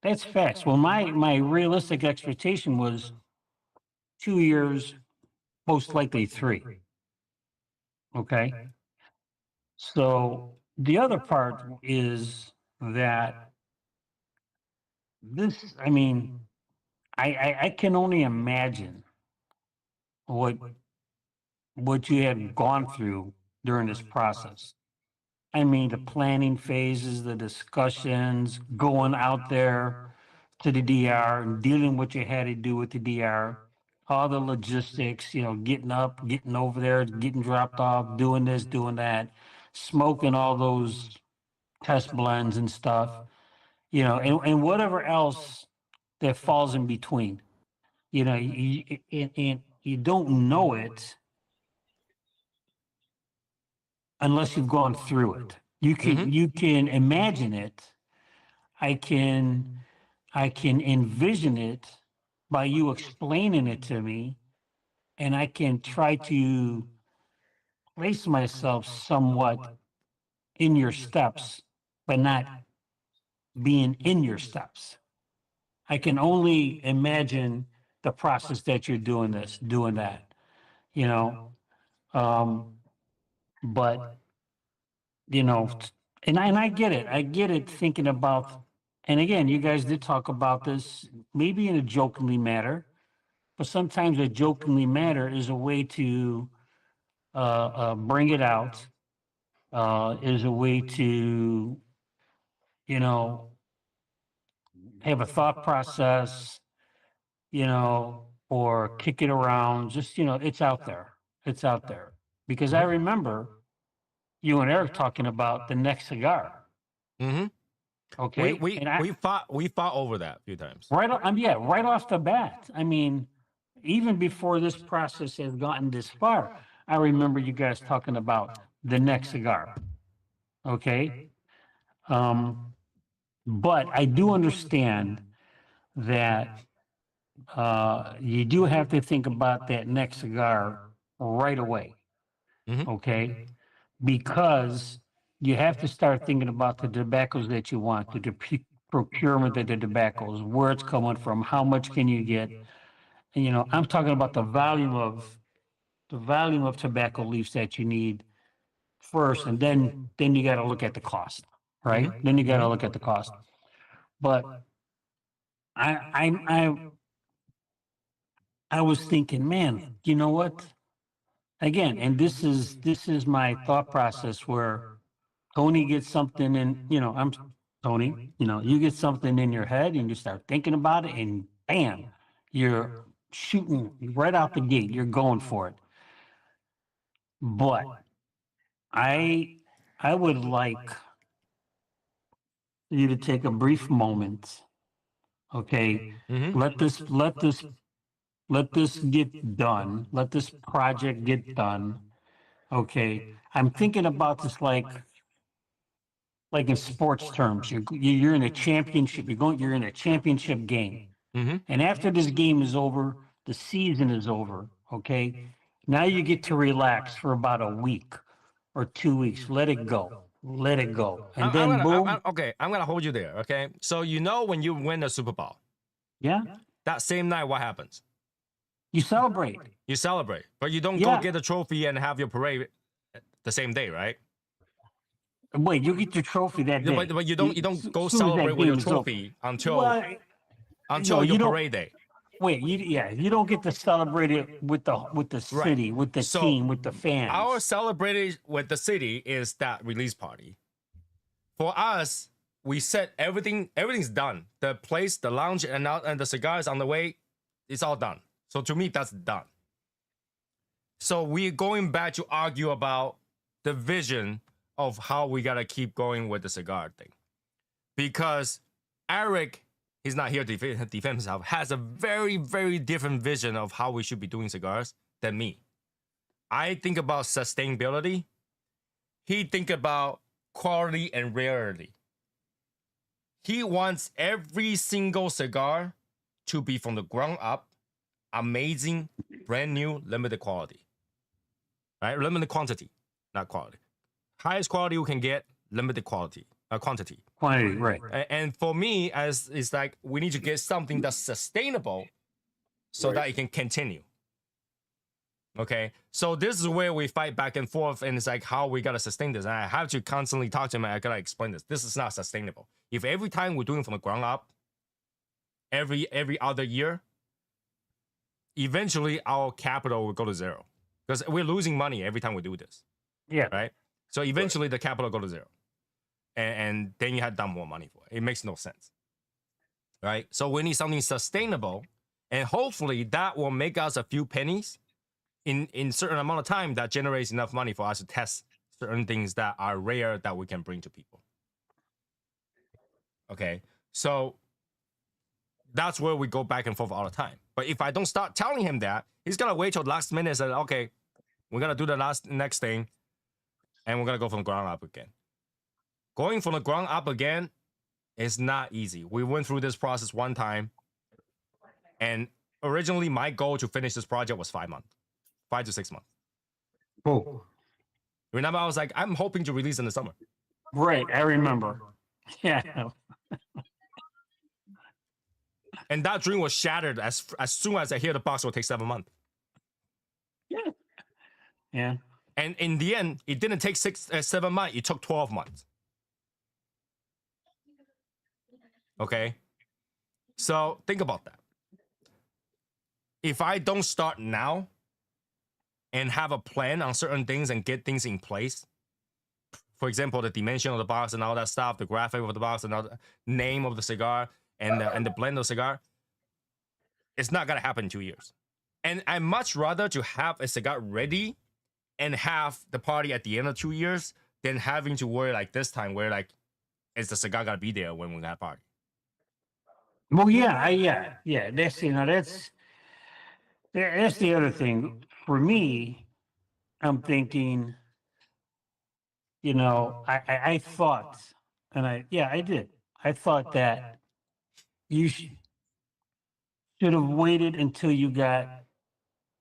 That's fast. Well, my realistic expectation was 2 years, most likely three. Okay. So the other part is that I mean, I can only imagine what you had gone through during this process. I mean, the planning phases, the discussions, going out there to the DR and dealing what you had to do with the DR, all the logistics, getting up, getting over there, getting dropped off, doing this, doing that, smoking all those test blends and stuff, and whatever else that falls in between. And you don't know it unless you've gone through it. You can Mhm. you can imagine it. I can envision it by you explaining it to me, and I can try to place myself somewhat in your steps, but not being in your steps. I can only imagine the process that you're doing that, you know. Um, but you know, and I get it. I get it thinking about, and again, you guys did talk about this maybe in a jokingly manner, but sometimes a jokingly manner is a way to bring it out, is a way to, you know, have a thought process, or kick it around. Just, it's out there. It's out there. Because I remember you and Eric talking about the next cigar. Mhm. We Okay. we And I, we fought over that a few times. right off the bat. I mean, even before this process has gotten this far, I remember you guys talking about the next cigar. Okay. Um, but I do understand that you do have to think about that next cigar right away. Mhm. Okay. Because you have to start thinking about the tobaccos that you want, procurement of the tobaccos, where it's coming from, how much can you get? And, I'm talking about the volume of tobacco leaves that you need first, and then you got to look at the cost, right? Then you got to look at the cost. But I I I I was thinking, man, you know what? Again, and this is my thought process where Tony gets something in, I'm Tony, you get something in your head and you start thinking about it and bam, you're shooting right out the gate. You're going for it. But I I would like you to take a brief moment, okay? Mm-hmm. Let this get done. Let this project get done. Okay. I'm thinking about this like in sports terms. You're in a championship. You're in a championship game. Mm-hmm. And after this game is over, the season is over. Okay. Now you get to relax for about a week or 2 weeks. Let it go. Let it go. And then boom. Okay, I'm gonna hold you there. Okay, so when you win the Super Bowl, Yeah. that same night, what happens? You celebrate. You celebrate, but you don't go Yeah. get the trophy and have your parade the same day, right? Wait, you get your trophy that day. But you don't go Soon as that celebrate with your game is over. trophy until Well, no, your you don't. parade day. Wait, you don't get to celebrate it with the Right. city, with the So, team, with the fans. Our celebration with the city is that release party. For us, we said everything's done. The place, the lounge, and the cigars on the way, it's all done. So to me, that's done. So we're going back to argue about the vision of how we gotta keep going with the cigar thing. Because Eric, he's not here to defend himself, has a very, very different vision of how we should be doing cigars than me. I think about sustainability. He think about quality and rarity. He wants every single cigar to be from the ground up, amazing, brand new, limited quality. Right? Limited quantity, not quality. Highest quality you can get, limited quantity. Quantity, right? And for me, as it's like we need to get something that's sustainable, so that it can continue. Okay, so this is where we fight back and forth, and it's like how we gotta sustain this. And I have to constantly talk to him. And I gotta explain this. This is not sustainable. If every time we're doing from the ground up, every other year, eventually our capital will go to zero because we're losing money every time we do this. Yeah. Right. So eventually the capital go to zero, and then you have done more money for it. It makes no sense. Right. So we need something sustainable, and hopefully that will make us a few pennies in certain amount of time that generates enough money for us to test certain things that are rare that we can bring to people. Okay, so that's where we go back and forth all the time. But if I don't start telling him that, he's gonna wait till the last minute and say, okay, we're gonna do the next thing, and we're gonna go from the ground up again. Going from the ground up again is not easy. We went through this process one time, and originally my goal to finish this project was 5 months. 5 to 6 months. Oh, Remember, I was like, I'm hoping to release in the summer. right. I remember. Yeah. And that dream was shattered as soon as I hear the box will take 7 months. Yeah. Yeah. And in the end, it didn't take 7 months. It took 12 months. Okay? So think about that. If I don't start now and have a plan on certain things and get things in place, for example, the dimension of the box and all that stuff, the graphic of the box and all the name of the cigar and the blend of cigar, it's not gonna happen in 2 years. And I much rather to have a cigar ready and have the party at the end of 2 years than having to worry like this time where like, is the cigar gonna be there when we have party? Well, yeah. That's that's the other thing. For me, I'm thinking, I thought, and I did. I thought that you should have waited until you got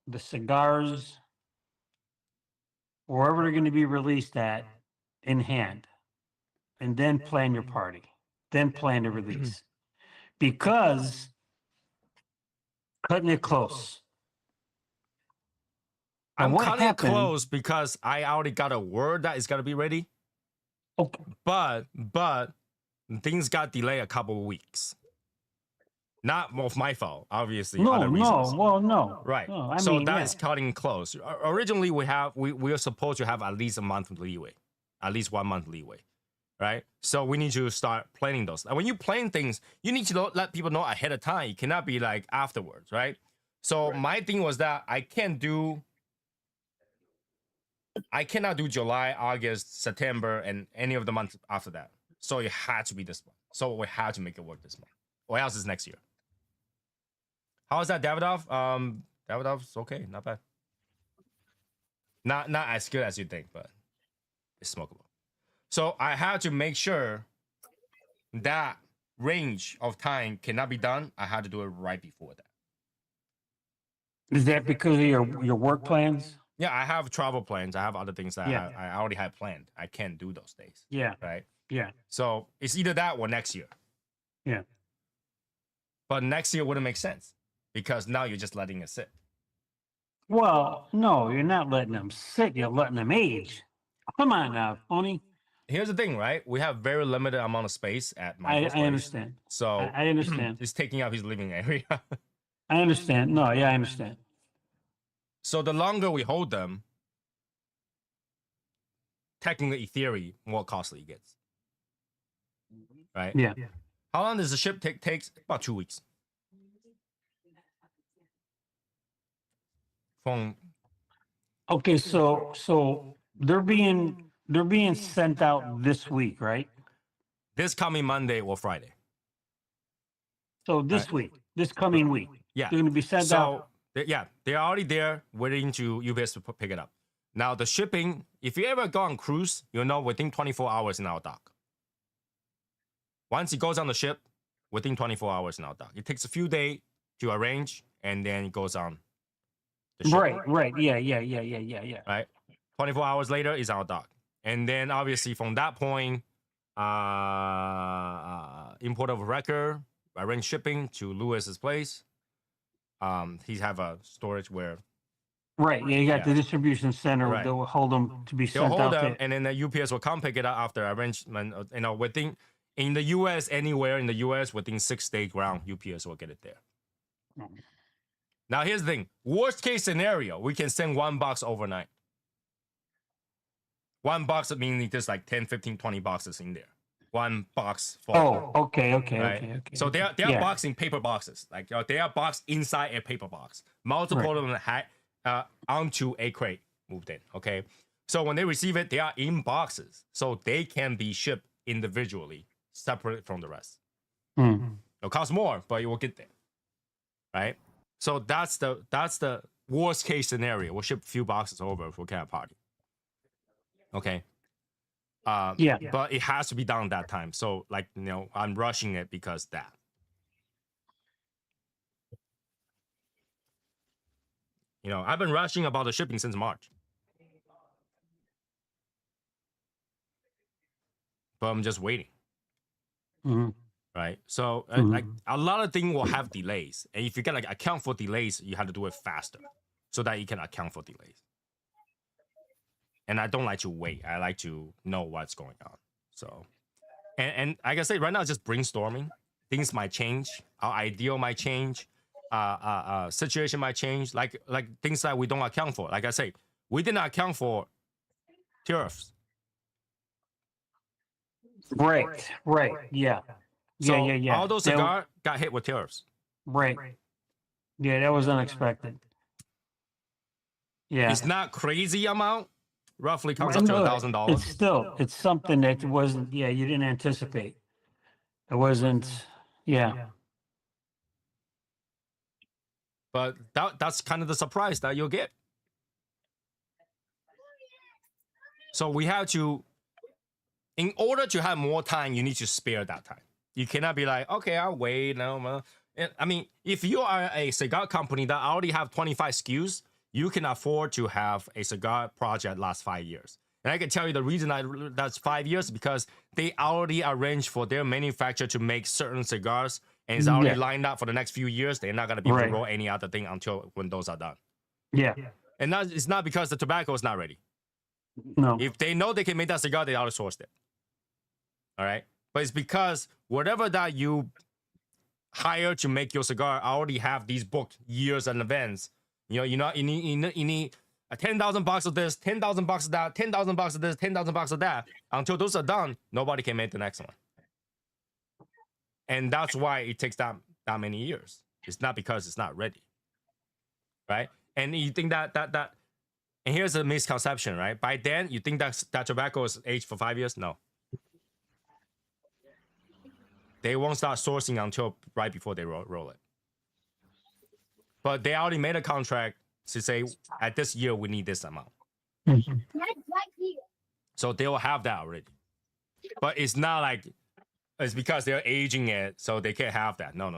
the cigars, wherever they're going to be released at, in hand, and then plan your party. then plan to release. Because cutting it close. Now, I'm what cutting it happened? close because I already got a word that it's gonna be ready. Okay. But things got delayed a couple of weeks. Not of my fault, obviously. No, other reasons. well, no. Right. No, I so mean, that yeah. is cutting close. Originally, we were supposed to have at least a month leeway, at least 1 month leeway, right? So we need to start planning those. And when you plan things, you need to let people know ahead of time. It cannot be like afterwards, right? So my thing was that I cannot do July, August, September, and any of the months after that. So it had to be this month. So we had to make it work this month, or else it's next year. How is that, Davidoff? Davidoff's okay, not bad. Not as good as you think, but it's smokable. So I had to make sure that range of time cannot be done. I had to do it right before that. Is that because of your work plans? Yeah, I have travel plans. I have other things that Yeah. I already had planned. I can't do those days. Yeah. Right. Yeah. So it's either that or next year. Yeah. But next year wouldn't make sense because now you're just letting it sit. Well, no, you're not letting them sit. You're letting them age. Come on now, Tony. Here's the thing, right? We have very limited amount of space at my I understand. So I understand. it's taking up his living area. I understand. No, yeah, I understand. So the longer we hold them, technically, in theory, more costly it gets. Right? Yeah. How long does the ship take? Takes about 2 weeks. From Okay, so they're being sent out this week, right? this coming Monday or Friday. So this week, this coming week, Yeah. they're going to be sent out. They're already there waiting to UPS to pick it up. Now the shipping, if you ever go on cruise, you'll know within 24 hours in our dock. Once it goes on the ship, within 24 hours in our dock. It takes a few days to arrange, and then it goes on the ship. Right. Yeah. Right? 24 hours later is our dock. And then obviously from that point, import of record, arrange shipping to Lewis's place. He's have a storage where Right. Yeah, you got the distribution center. Right. They'll hold them to be they'll sent hold out them, there. and then the UPS will come pick it up after arrangement. Within in the US, anywhere in the US, within 6 day ground, UPS will get it there. Now here's the thing: worst case scenario, we can send 1 box overnight. 1 box meaning there's like 10, 15, 20 boxes in there. 1 box full. Oh, okay. Right? So they are boxed in paper boxes. Like they are boxed inside a paper box. Multiple of them had onto a crate moved in. Okay. So when they receive it, they are in boxes. So they can be shipped individually, separate from the rest. It'll cost more, but you will get there. Right? So that's the worst case scenario. We'll ship a few boxes over for kind of party. Okay. But it has to be done that time. So I'm rushing it because that. I've been rushing about the shipping since March. But I'm just waiting. Right? So like a lot of things will have delays. And if you can account for delays, you have to do it faster so that you can account for delays. And I don't like to wait. I like to know what's going on. So, and like I say, right now, just brainstorming. Things might change. Our ideal might change. Situation might change. Like things that we don't account for. Like I say, we did not account for tariffs. Right. Yeah. So Yeah. all those cigars got hit with tariffs. Right. Yeah, that was unexpected. Yeah. It's not crazy amount. Roughly comes up to $1,000. It's something that wasn't, you didn't anticipate. It wasn't, But that's kind of the surprise that you'll get. So we have to, in order to have more time, you need to spare that time. You cannot be like, okay, I'll wait. No. I mean, if you are a cigar company that already have 25 SKUs, you can afford to have a cigar project last 5 years. And I can tell you the reason that's 5 years because they already arranged for their manufacturer to make certain cigars and it's already lined up for the next few years. They're not gonna be able to roll any other thing until when those are done. Yeah. And it's not because the tobacco is not ready. No. If they know they can make that cigar, they outsourced it. All right, but it's because whatever that you hire to make your cigar already have these booked years in advance. You need $10,000 of this, $10,000 of that, $10,000 of this, $10,000 of that. Until those are done, nobody can make the next one. And that's why it takes that many years. It's not because it's not ready, right? And you think that and here's a misconception, right? By then, you think that tobacco is aged for 5 years? No. They won't start sourcing until right before they roll it. But they already made a contract to say, at this year, we need this amount. So they will have that already. But it's not like it's because they're aging it, so they can't have that. No.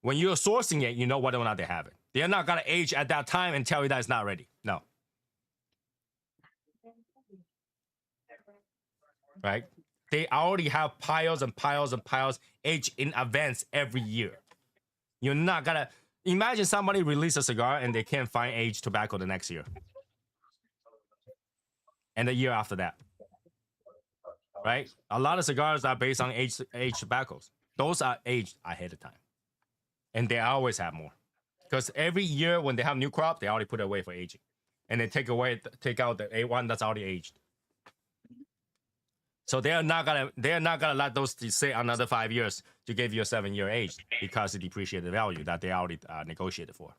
When you're sourcing it, you know whether or not they have it. They're not going to age at that time and tell you that it's not ready. No. Right? They already have piles and piles and piles aged in advance every year. You're not gonna imagine somebody release a cigar and they can't find aged tobacco the next year. And the year after that. Right? A lot of cigars are based on aged tobaccos. Those are aged ahead of time. And they always have more. Because every year when they have new crop, they already put it away for aging. And they take out the A1 that's already aged. So they're not gonna let those sit another 5 years to give you a 7-year age because it depreciated the value that they already negotiated for.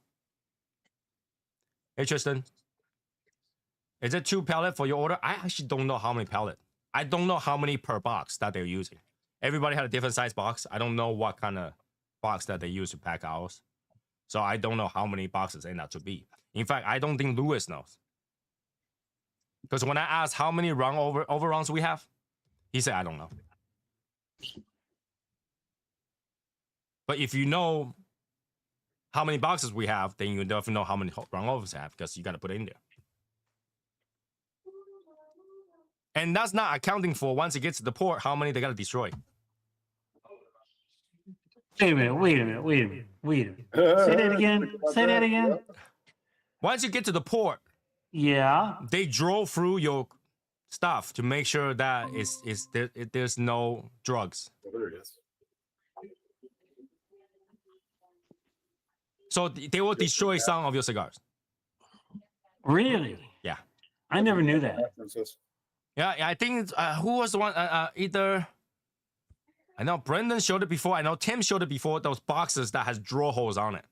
Hey Tristan, is it 2 pellet for your order? I actually don't know how many pellet. I don't know how many per box that they're using. Everybody had a different size box. I don't know what kind of box that they use to pack ours. So I don't know how many boxes end up to be. In fact, I don't think Lewis knows. Because when I asked how many overruns we have, he said, I don't know. But if you know how many boxes we have, then you definitely know how many runovers we have because you got to put it in there. And that's not accounting for once it gets to the port, how many they got to destroy. Wait a minute. Say that again. Say that again. Once you get to the port, Yeah. they drove through your stuff to make sure that there's no drugs. Oh, there it is. So they will destroy some of your cigars. Really? Yeah. I never knew that. Yeah, I think who was the one? Either I know Brendan showed it before. I know Tim showed it before. Those boxes that has draw holes on it.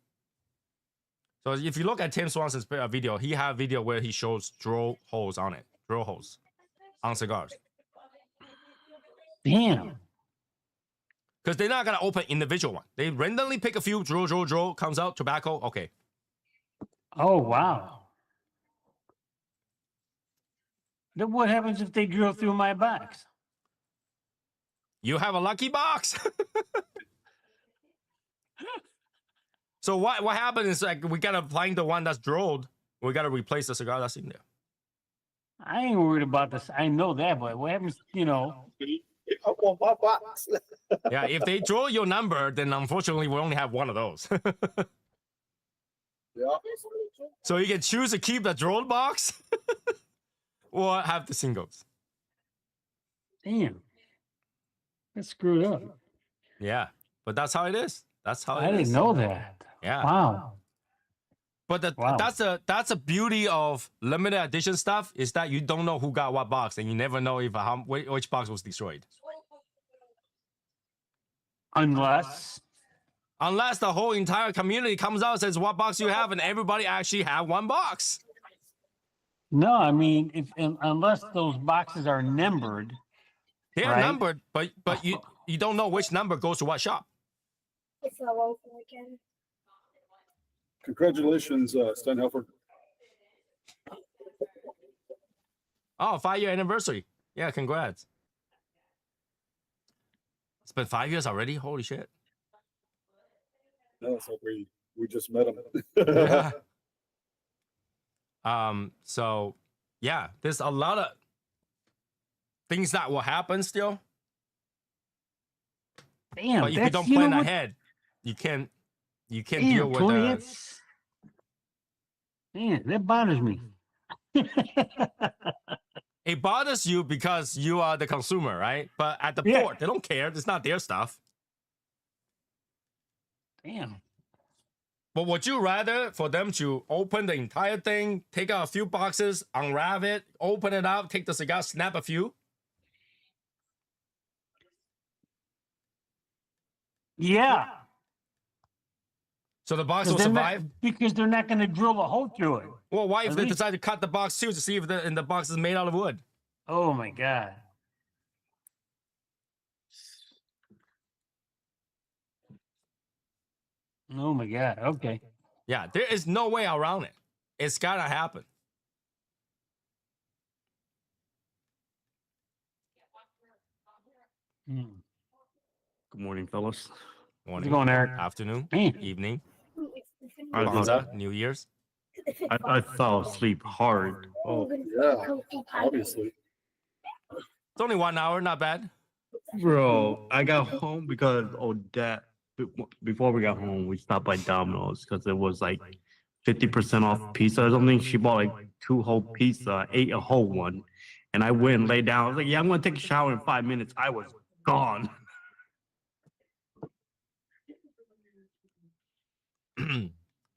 So if you look at Tim Swanson's video, he have a video where he shows draw holes on it. Draw holes on cigars. Damn. Because they're not gonna open individual one. They randomly pick a few. Draw comes out. Tobacco. Okay. Oh wow. Then what happens if they drill through my box? You have a lucky box. So what happened is like we gotta find the one that's drilled. We gotta replace the cigar that's in there. I ain't worried about this. I know that, but what happens, Up on my box. Yeah, if they draw your number, then unfortunately we only have one of those. Yeah. So you can choose to keep the drawn box or have the singles. Damn. That's screwed up. Yeah, but that's how it is. That's how I it is. didn't know that. Yeah. Wow. But that's the beauty of limited edition stuff is that you don't know who got what box, and you never know if which box was destroyed. Unless the whole entire community comes out and says what box you have, and everybody actually have one box. no, I mean unless those boxes are numbered. They're Right. numbered, but you don't know which number goes to what shop. It's not open again. Congratulations, Steinhofer. Oh, 5-year anniversary. Yeah, congrats. It's been 5 years already. Holy shit. No, it's like we just met him. Yeah. So yeah, there's a lot of things that will happen still. Damn, But if you that's, don't you know plan what? ahead, you can't Damn, deal with Tony, the. it's, man, that bothers me. It bothers you because you are the consumer, right? But at the Yeah. port, they don't care. It's not their stuff. Damn. But would you rather for them to open the entire thing, take out a few boxes, unwrap it, open it up, take the cigar, snap a few? Yeah. So the box Because will survive? because they're not going to drill a hole through it. Well, why if At they least- decide to cut the box too to see if the box is made out of wood? Oh my God. Oh my God. Okay. Yeah, there is no way around it. It's gotta happen. Hmm. Good morning, fellas. Morning, going, Eric? afternoon, Man. evening, I thought- Kwanzaa, New Year's. I fell asleep hard. Oh, yeah, obviously. It's only 1 hour, not bad. Bro, I got home because Odette, before we got home, we stopped by Domino's because it was like 50% off pizza or something. She bought like 2 whole pizza, ate a whole one. And I went and laid down. I was like, yeah, I'm going to take a shower in 5 minutes. I was gone.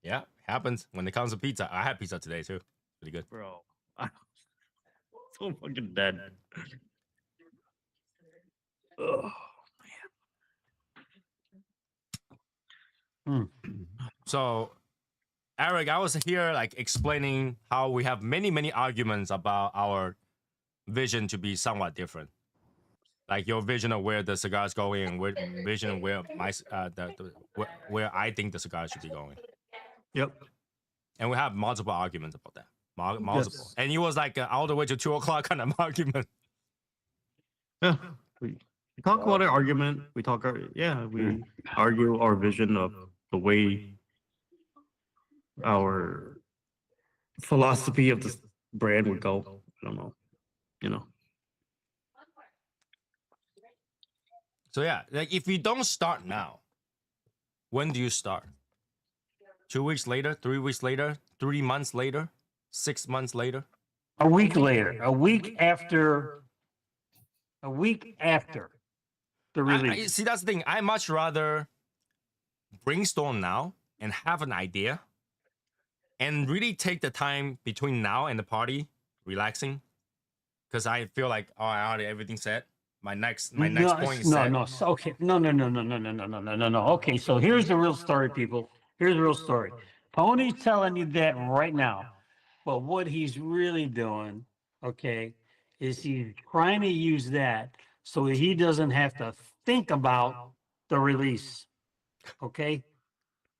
Yeah, happens when it comes to pizza. I had pizza today too. Pretty good. Bro, I'm so fucking dead. Ugh. So, Eric, I was here like explaining how we have many arguments about our vision to be somewhat different. Like your vision of where the cigar is going, and where vision of where where I think the cigar should be going. Yep. And we have multiple arguments about that. Multiple. Yes. And it was like all the way to 2 o'clock kind of argument. Yeah. We talk about our argument. We argue our vision of the way our philosophy of this brand would go. I don't know. You know. So yeah, like if you don't start now, when do you start? 2 weeks later, 3 weeks later, 3 months later, 6 months later? A week later. A week after the release. See, that's the thing. I much rather brainstorm now and have an idea and really take the time between now and the party, relaxing. Because I feel like, oh, I already everything set. My next point is set. Okay. No. Okay, so here's the real story, people. Here's the real story. Tony's telling you that right now. But what he's really doing, okay, is he's trying to use that so he doesn't have to think about the release. Okay?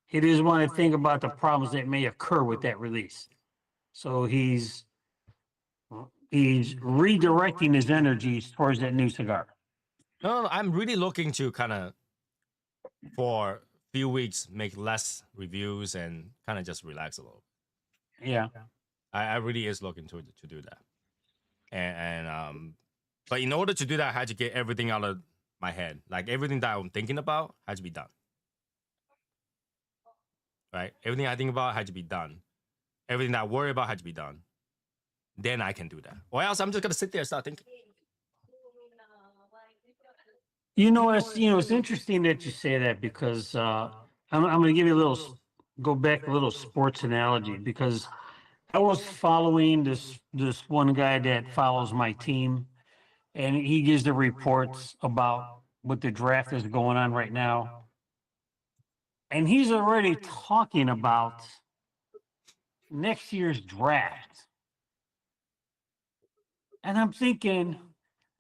He doesn't want to think about the problems that may occur with that release. So he's redirecting his energies towards that new cigar. No, I'm really looking to kind of, for a few weeks, make less reviews and kind of just relax a little. Yeah. I really is looking to do that. But in order to do that, I had to get everything out of my head. Like everything that I'm thinking about had to be done. Right? Everything I think about had to be done. Everything that I worry about had to be done. Then I can do that. Or else I'm just gonna sit there and start thinking. It's interesting that you say that because I'm going to give you go back a little sports analogy because I was following this one guy that follows my team, and he gives the reports about what the draft is going on right now, and he's already talking about next year's draft, and I'm thinking,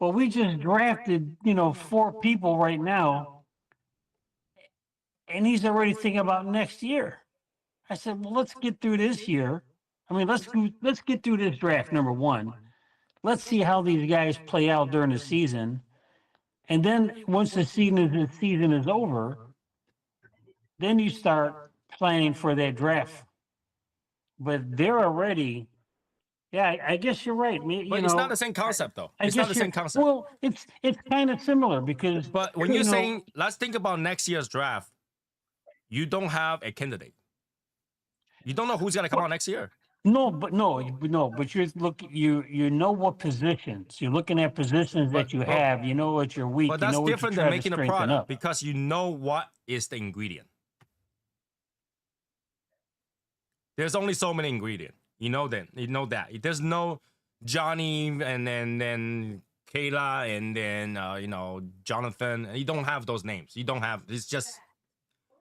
well, we just drafted 4 people right now, and he's already thinking about next year. I said, well, let's get through this year. I mean, let's get through this draft, number one. Let's see how these guys play out during the season. And then once the season is over, then you start planning for that draft. But they're already Yeah, I guess you're right. But it's not the same concept, though. I It's not guess the same concept. Well, it's kind of similar because. But when you're saying, let's think about next year's draft, you don't have a candidate. You don't know who's gonna come out next year. No, but you know what positions. You're looking at positions that you have. You know what you're weak. But you that's know what you different try than to making a strengthen product up. because you know what is the ingredient. There's only so many ingredients. You know that. There's no Johnny and then Kayla and then Jonathan. You don't have those names. You don't have. It's just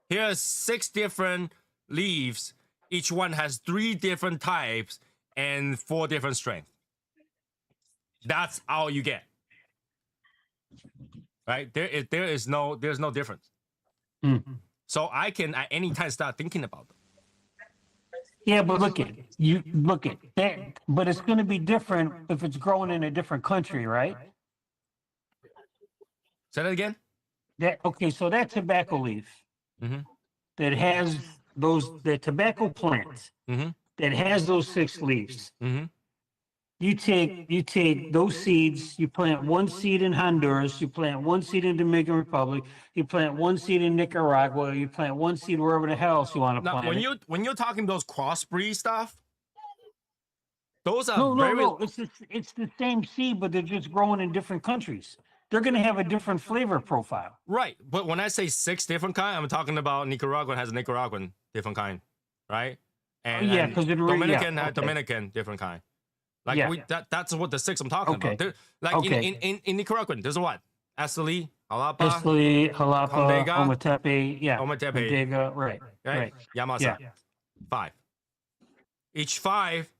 here's 6 different leaves. Each one has 3 different types and 4 different strengths. That's all you get. Right? There's no difference. So I can at any time start thinking about them. Yeah, but look at that. But it's going to be different if it's growing in a different country, right? Say that again. So that tobacco leaf Mhm. that has the tobacco plant Mhm. that has those 6 leaves. Mhm. You take those seeds, you plant 1 seed in Honduras, you plant 1 seed in Dominican Republic, you plant 1 seed in Nicaragua, you plant 1 seed wherever the hell else you want to Now, plant it. when you're talking those crossbreed stuff, those are No. It's the same seed, but they're just growing in different countries. They're going to have a different flavor profile. right. But when I say 6 different kind, I'm talking about Nicaraguan has a Nicaraguan different kind, right? And yeah, and 'cause it really- Dominican yeah, has okay. Dominican different kind. Like Yeah. that's what the 6 I'm talking Okay. about. Like Okay. in Nicaraguan, there's what? Esteli, Jalapa, Esteli, Jalapa, Condega, Ometepe, yeah. Ometepe. Condega, right. right? Yamasa. Yeah. 5. Each 5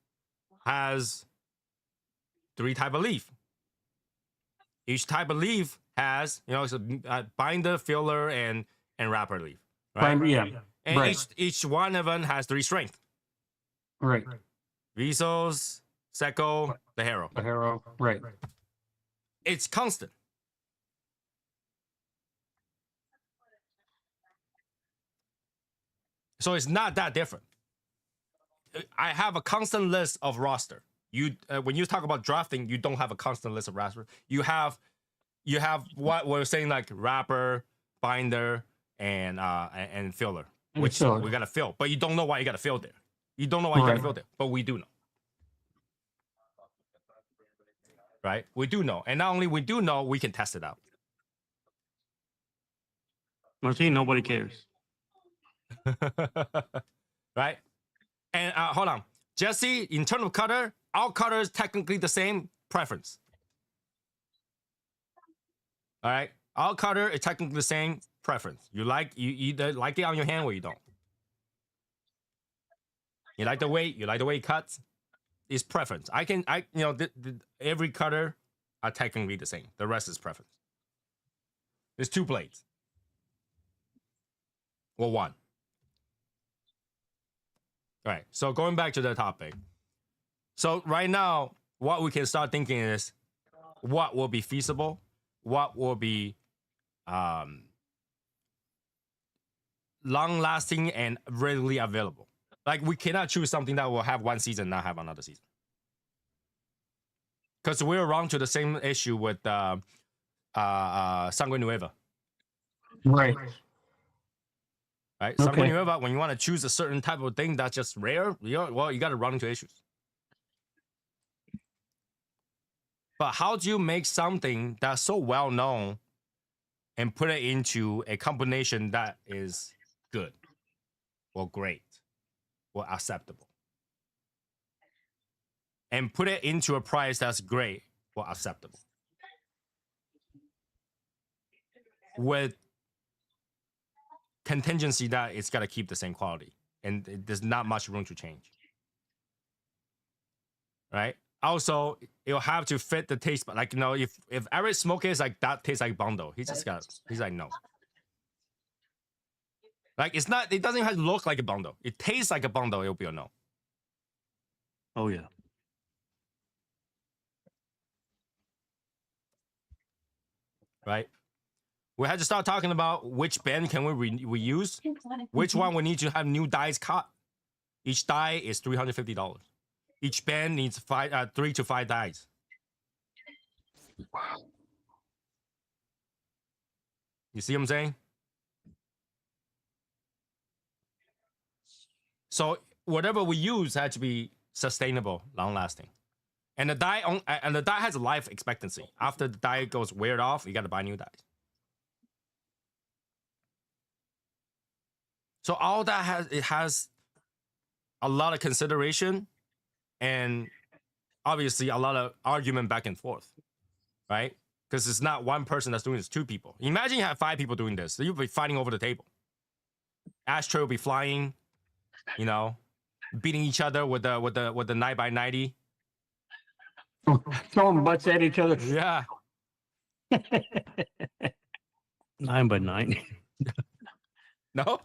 has 3 type of leaf. Each type of leaf has, it's a binder, filler, and wrapper leaf. Right? Yeah. And right. each one of them has 3 strength. Right. Visos, Seco, Lajero. Lajero, right. It's constant. So it's not that different. I have a constant list of roster. You when you talk about drafting, you don't have a constant list of roster. You have what we're saying like wrapper, binder, and filler, which we gotta fill. But you don't know why you gotta fill there. You don't know why you gotta fill there, but we do know. Right? We do know. And not only we do know, we can test it out. Martin, nobody cares. Right? And hold on. Jesse, in terms of cutter, our cutter is technically the same preference. All right? Our cutter is technically the same preference. You either like it on your hand or you don't. You like the way it cuts. It's preference. Every cutter are technically the same. The rest is preference. There's 2 blades. Or 1. All right. So going back to the topic. So right now, what we can start thinking is what will be feasible, what will be long-lasting and readily available. Like we cannot choose something that will have 1 season, not have another season. Because we're wrong to the same issue with Sangre Nueva. Right. Right? Sangre Nueva, when you want to choose a certain type of thing that's just rare, you got to run into issues. But how do you make something that's so well known and put it into a combination that is good or great or acceptable? And put it into a price that's great or acceptable. With contingency that it's got to keep the same quality and there's not much room to change. Right? Also, it'll have to fit the taste. But like, if Eric smoke is like that tastes like Bondo, he's like, no. Like, it doesn't even have to look like a Bondo. It tastes like a Bondo, it'll be a no. Oh, yeah. Right? We had to start talking about which band can we use, which one we need to have new dies cut. Each die is $350. Each band needs 3 to 5 dies. You see what I'm saying? So whatever we use had to be sustainable, long lasting. And the die has a life expectancy. After the die goes weared off, you got to buy new dies. So all that has a lot of consideration and obviously a lot of argument back and forth, right? Because it's not one person that's doing this, 2 people. Imagine you have 5 people doing this. So you'll be fighting over the table. Ashtray will be flying, you know, beating each other with the 9x90. Throwing butts at each other. Yeah. 9x9. No?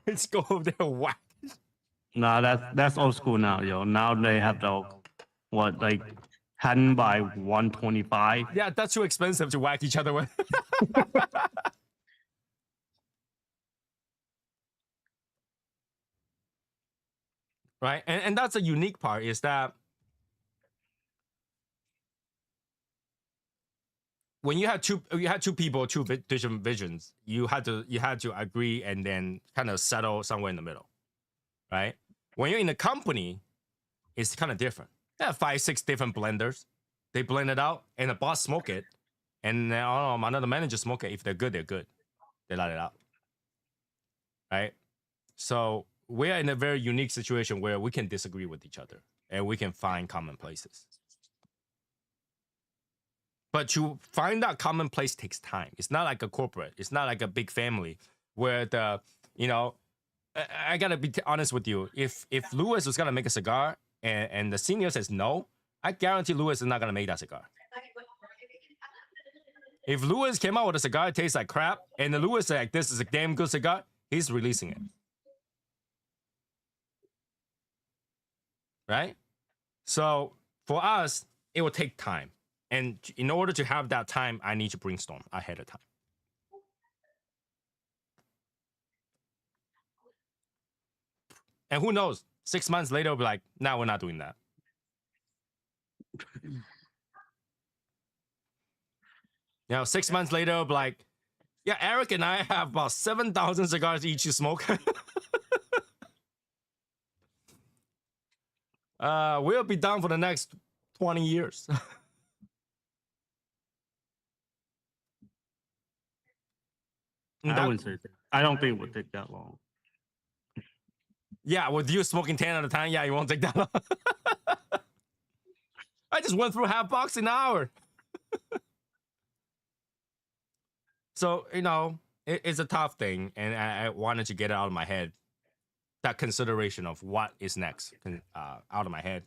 Let's go over there and whack. Nah, that's old school now, yo. Now they have the what, like 10 by 125. Yeah, that's too expensive to whack each other with. Right? And that's a unique part is that when you had two people, two different visions, you had to agree and then kind of settle somewhere in the middle, right? When you're in a company, it's kind of different. They have 5, 6 different blenders. They blend it out, and the boss smoke it, and then another manager smoke it. If they're good, they're good. They let it out, right? So we're in a very unique situation where we can disagree with each other and we can find common places. But to find that common place takes time. It's not like a corporate. It's not like a big family where I gotta be honest with you. If Lewis was gonna make a cigar and the senior says no, I guarantee Lewis is not gonna make that cigar. If Lewis came out with a cigar that tastes like crap, and the Lewis said like, this is a damn good cigar, he's releasing it. Right? So for us, it will take time. And in order to have that time, I need to brainstorm ahead of time. And who knows? 6 months later, we'll be like, nah, we're not doing that. You know, 6 months later, we'll be like, yeah, Eric and I have about 7,000 cigars each to smoke. We'll be done for the next 20 years. I wouldn't say that. I don't think it would take that long. Yeah, with you smoking 10 at a time, yeah, you won't take that long. I just went through half box in an hour. So, you know, it's a tough thing, and I wanted to get it out of my head. That consideration of what is next out of my head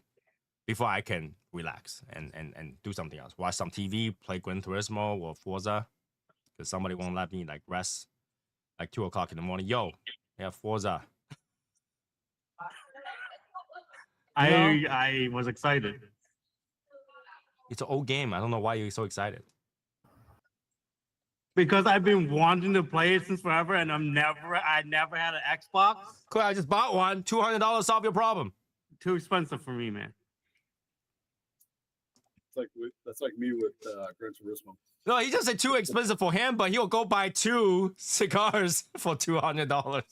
before I can relax and do something else. Watch some TV, play Gran Turismo or Forza, because somebody won't let me like rest like 2 o'clock in the morning. Yo, yeah, Forza. I was excited. It's an old game. I don't know why you're so excited. Because I've been wanting to play it since forever, and I never had an Xbox. Cool, I just bought one. $200 solve your problem. Too expensive for me, man. That's like me with Gran Turismo. No, he just said too expensive for him, but he'll go buy 2 cigars for $200.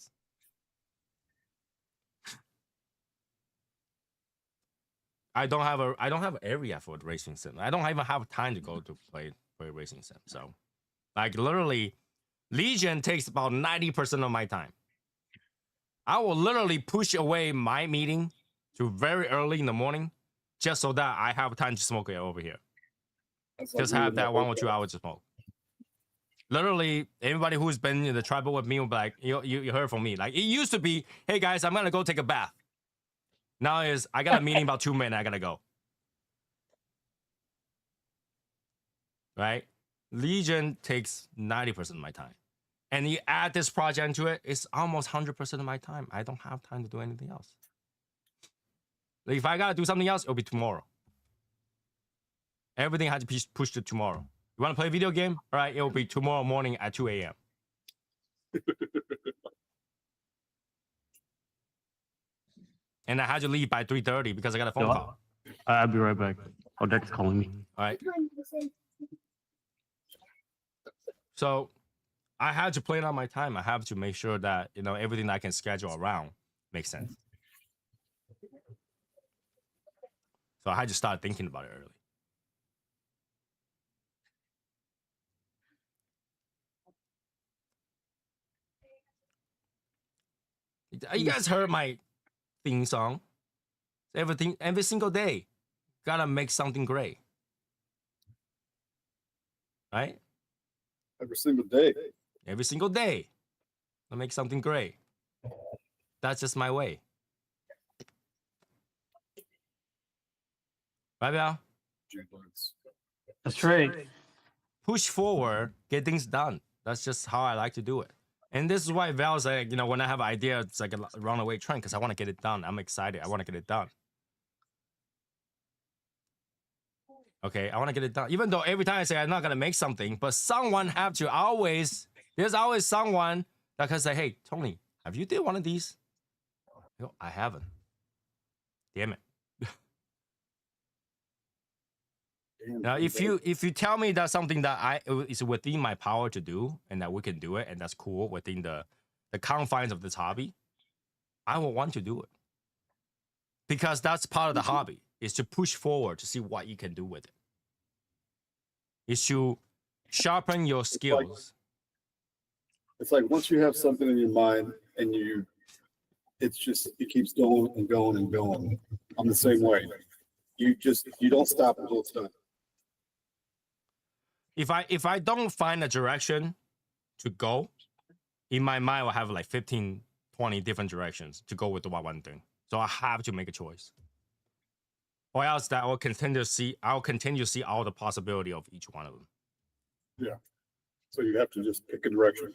I don't have an area for a racing sim. I don't even have time to go to play a racing sim. So, like literally, Legion takes about 90% of my time. I will literally push away my meeting to very early in the morning, just so that I have time to smoke it over here. Just have that 1 or 2 hours to smoke. Literally, everybody who's been in the tribal with me will be like, you heard from me. Like it used to be, hey guys, I'm gonna go take a bath. Now is I got a meeting about 2 minutes, I gotta go. Right? Legion takes 90% of my time. And you add this project into it, it's almost 100% of my time. I don't have time to do anything else. Like if I gotta do something else, it'll be tomorrow. Everything has to be pushed to tomorrow. You wanna play a video game? All right, it'll be tomorrow morning at 2 a.m. and I had to leave by 3:30 because I got a phone Yeah. call. I'll be right back. Odette's calling me. All right. So I had to plan out my time. I have to make sure that everything I can schedule around makes sense. So I had to start thinking about it early. You guys heard my theme song? Everything, every single day, gotta make something great, right? Every single day. Every single day, I make something great. That's just my way. Right, Biao? Jenkins. That's right. Push forward, get things done. That's just how I like to do it. And this is why Val's like, when I have an idea, it's like a runaway train because I want to get it done. I'm excited. I want to get it done. Okay, I want to get it done. Even though every time I say I'm not gonna make something, but someone have to always. There's always someone that can say, "Hey, Tony, have you did one of these?" No, I haven't. Damn it. Now, if you tell me that's something that is within my power to do, and that we can do it, and that's cool within the confines of this hobby, I will want to do it because that's part of the hobby. Is to push forward to see what you can do with it. Is to sharpen your skills. It's like once you have something in your mind and it keeps going and going and going. I'm the same way. You don't stop until it's done. If I don't find a direction to go, in my mind I'll have like 15, 20 different directions to go with the one thing. So I have to make a choice. Or else that I'll continue to see all the possibility of each one of them. Yeah. So you have to just pick a direction.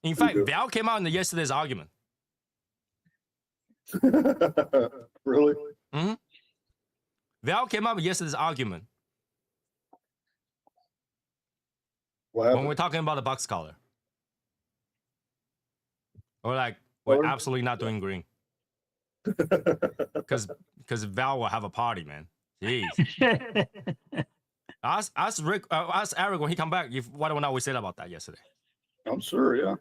In fact, Val came out in yesterday's argument. Really? Mm-hmm. Val came up with yesterday's argument What when happened? we're talking about the box color. Or like, we're Color? absolutely not doing green. Because Val will have a party, man. Jeez. Ask Eric when he come back if what or not we said about that yesterday. I'm sure, yeah.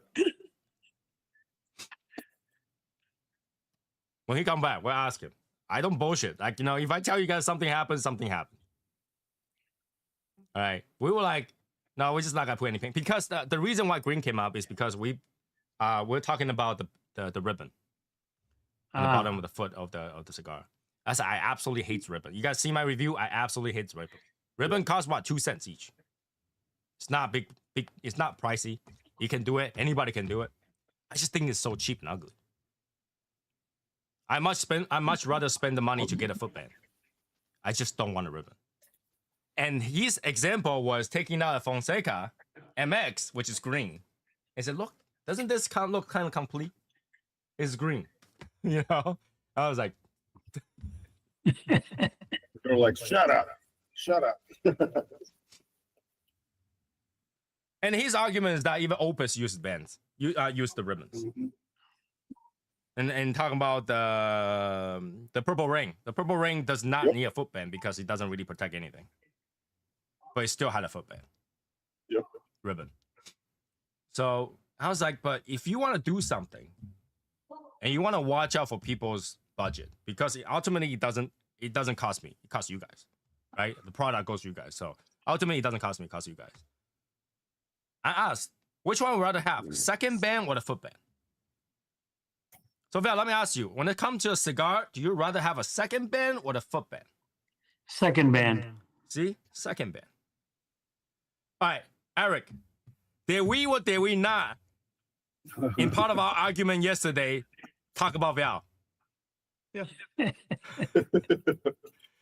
When he come back, we'll ask him. I don't bullshit. Like, if I tell you guys something happened, something happened. All right. We were like, no, we're just not gonna put anything. Because the reason why green came up is because we're talking about the ribbon on the bottom of the foot of the cigar. I absolutely hate ribbon. You guys see my review? I absolutely hate ribbon. Ribbon costs what, 2 cents each. It's not big. It's not pricey. You can do it. Anybody can do it. I just think it's so cheap and ugly. I much rather spend the money to get a footband. I just don't want a ribbon. And his example was taking out a Fonseca MX, which is green. He said, "Look, doesn't this look kind of complete? It's green." I was like, They're like, shut up. and his argument is that even Opus used bands, use the ribbons. Mm-hmm. And talking about the purple ring. The purple ring does not need a footband because it doesn't really protect anything. But it still had a footband. Yep. Ribbon. So I was like, but if you want to do something and you want to watch out for people's budget, because ultimately it doesn't cost me. It costs you guys. Right? The product goes to you guys. So ultimately it doesn't cost me, it costs you guys. I asked, which one would you rather have? Second band or the footband? So Val, let me ask you, when it comes to a cigar, do you rather have a second band or the foot band? Second band. See? Second band. All right, Eric, did we or did we not, in part of our argument yesterday, talk about Val? Yeah.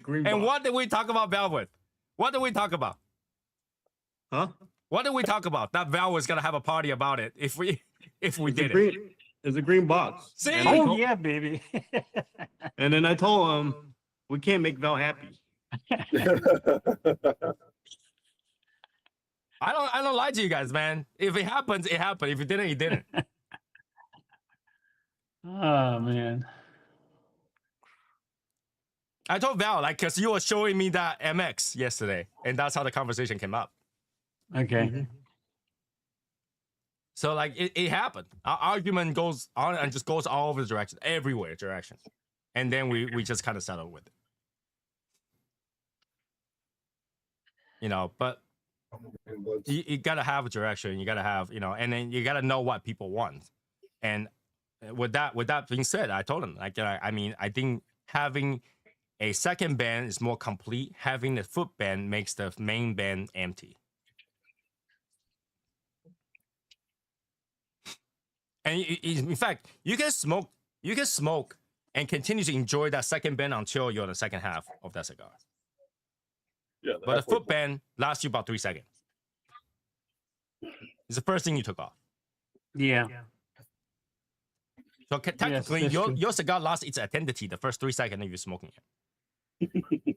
Green And box. what did we talk about Val with? What did we talk about? Huh? What did we talk about? That Val was going to have a party about it if we did it. Green, it's a green box. See? And I Oh, told- yeah, baby. And then I told him we can't make Val happy. I don't lie to you guys, man. If it happens, it happened. If it didn't, it didn't. Oh, man. I told Val, like, because you were showing me that MX yesterday, and that's how the conversation came up. Okay. So, like, it happened. Our argument goes on and just goes all over the direction, everywhere directions. And then we just kind of settled with it. You know, but you got to have a direction. You got to have, you know, and then you got to know what people want. And with that being said, I told him, like, I mean, I think having a second band is more complete. Having the foot band makes the main band empty. And in fact, you can smoke and continue to enjoy that second band until you're in the second half of that cigar. Yeah, But the foot band lasts you about 3 seconds. It's the first thing you took off. Yeah. So technically, that's true. your cigar lost its identity the first 3 seconds of you smoking it.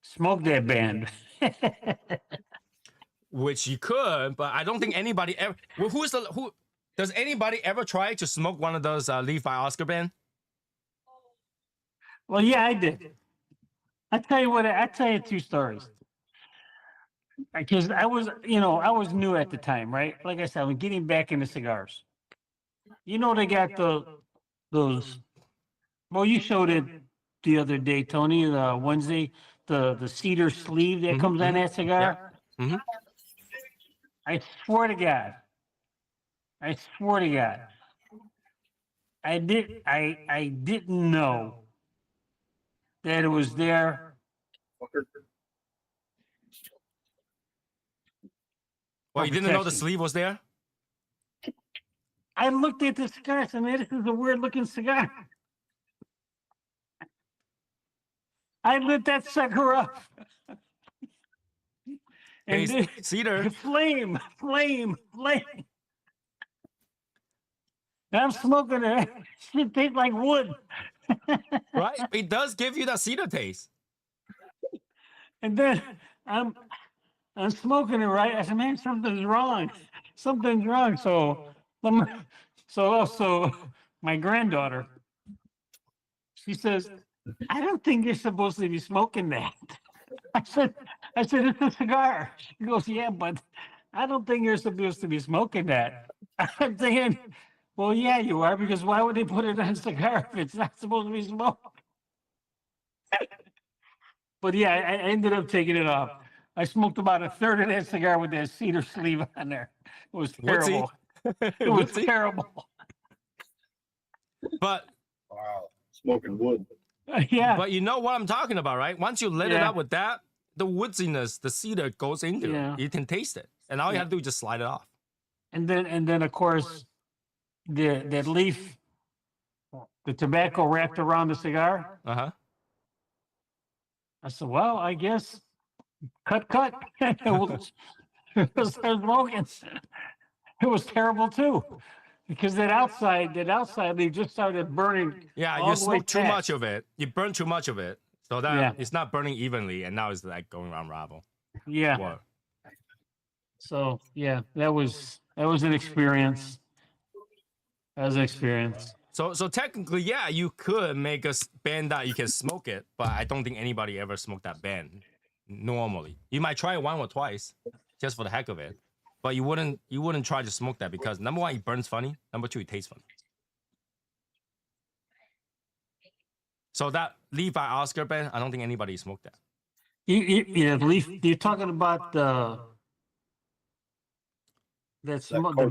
Smoke that band. Which you could, but I don't think anybody ever. Who does anybody ever try to smoke one of those Leaf by Oscar band? Well, yeah, I did. I tell you 2 stories. Because I was new at the time, right? Like I said, I'm getting back into cigars. You know, they got those. Well, you showed it the other day, Tony. The Wednesday, the cedar sleeve that comes on that cigar. Mm-hmm. I swear to God. I didn't know that it was there. Well, you didn't know the protection. sleeve was there? I looked at the cigar and said, man, this is a weird looking cigar. I lit that sucker up. And Hey, cedar. flame. And I'm smoking it. It tastes like wood. Right? It does give you that cedar taste. And then I'm smoking it, right? I said, man, something's wrong. So my granddaughter, she says, I don't think you're supposed to be smoking that. I said, it's a cigar. She goes, yeah, but I don't think you're supposed to be smoking that. I'm thinking, well, yeah, you are, because why would they put it on a cigar if it's not supposed to be smoked? But yeah, I ended up taking it off. I smoked about a third of that cigar with that cedar sleeve on there. It was terrible. It was terrible. But Wow, smoking wood. Yeah. But you know what I'm talking about, right? Once you lit it up with that, the woodsiness, the cedar goes into it. You can taste it. And all you have to do is just slide it off. And then of course, that leaf, the tobacco wrapped around the cigar. Uh-huh. I said, well, I guess cut. It was smoking. It was terrible too. Because that outside leaf just started burning. Yeah, you smoked too much of it. You burned too much of it. So that it's not burning evenly, and now it's like going around ravel. Yeah. Whoa. So yeah, that was an experience. So technically, yeah, you could make a band that you can smoke it, but I don't think anybody ever smoked that band normally. You might try it 1 or twice, just for the heck of it. But you wouldn't try to smoke that because number 1, it burns funny. Number 2, it tastes funny. So that Leaf by Oscar band, I don't think anybody smoked that. Leaf. You're talking about the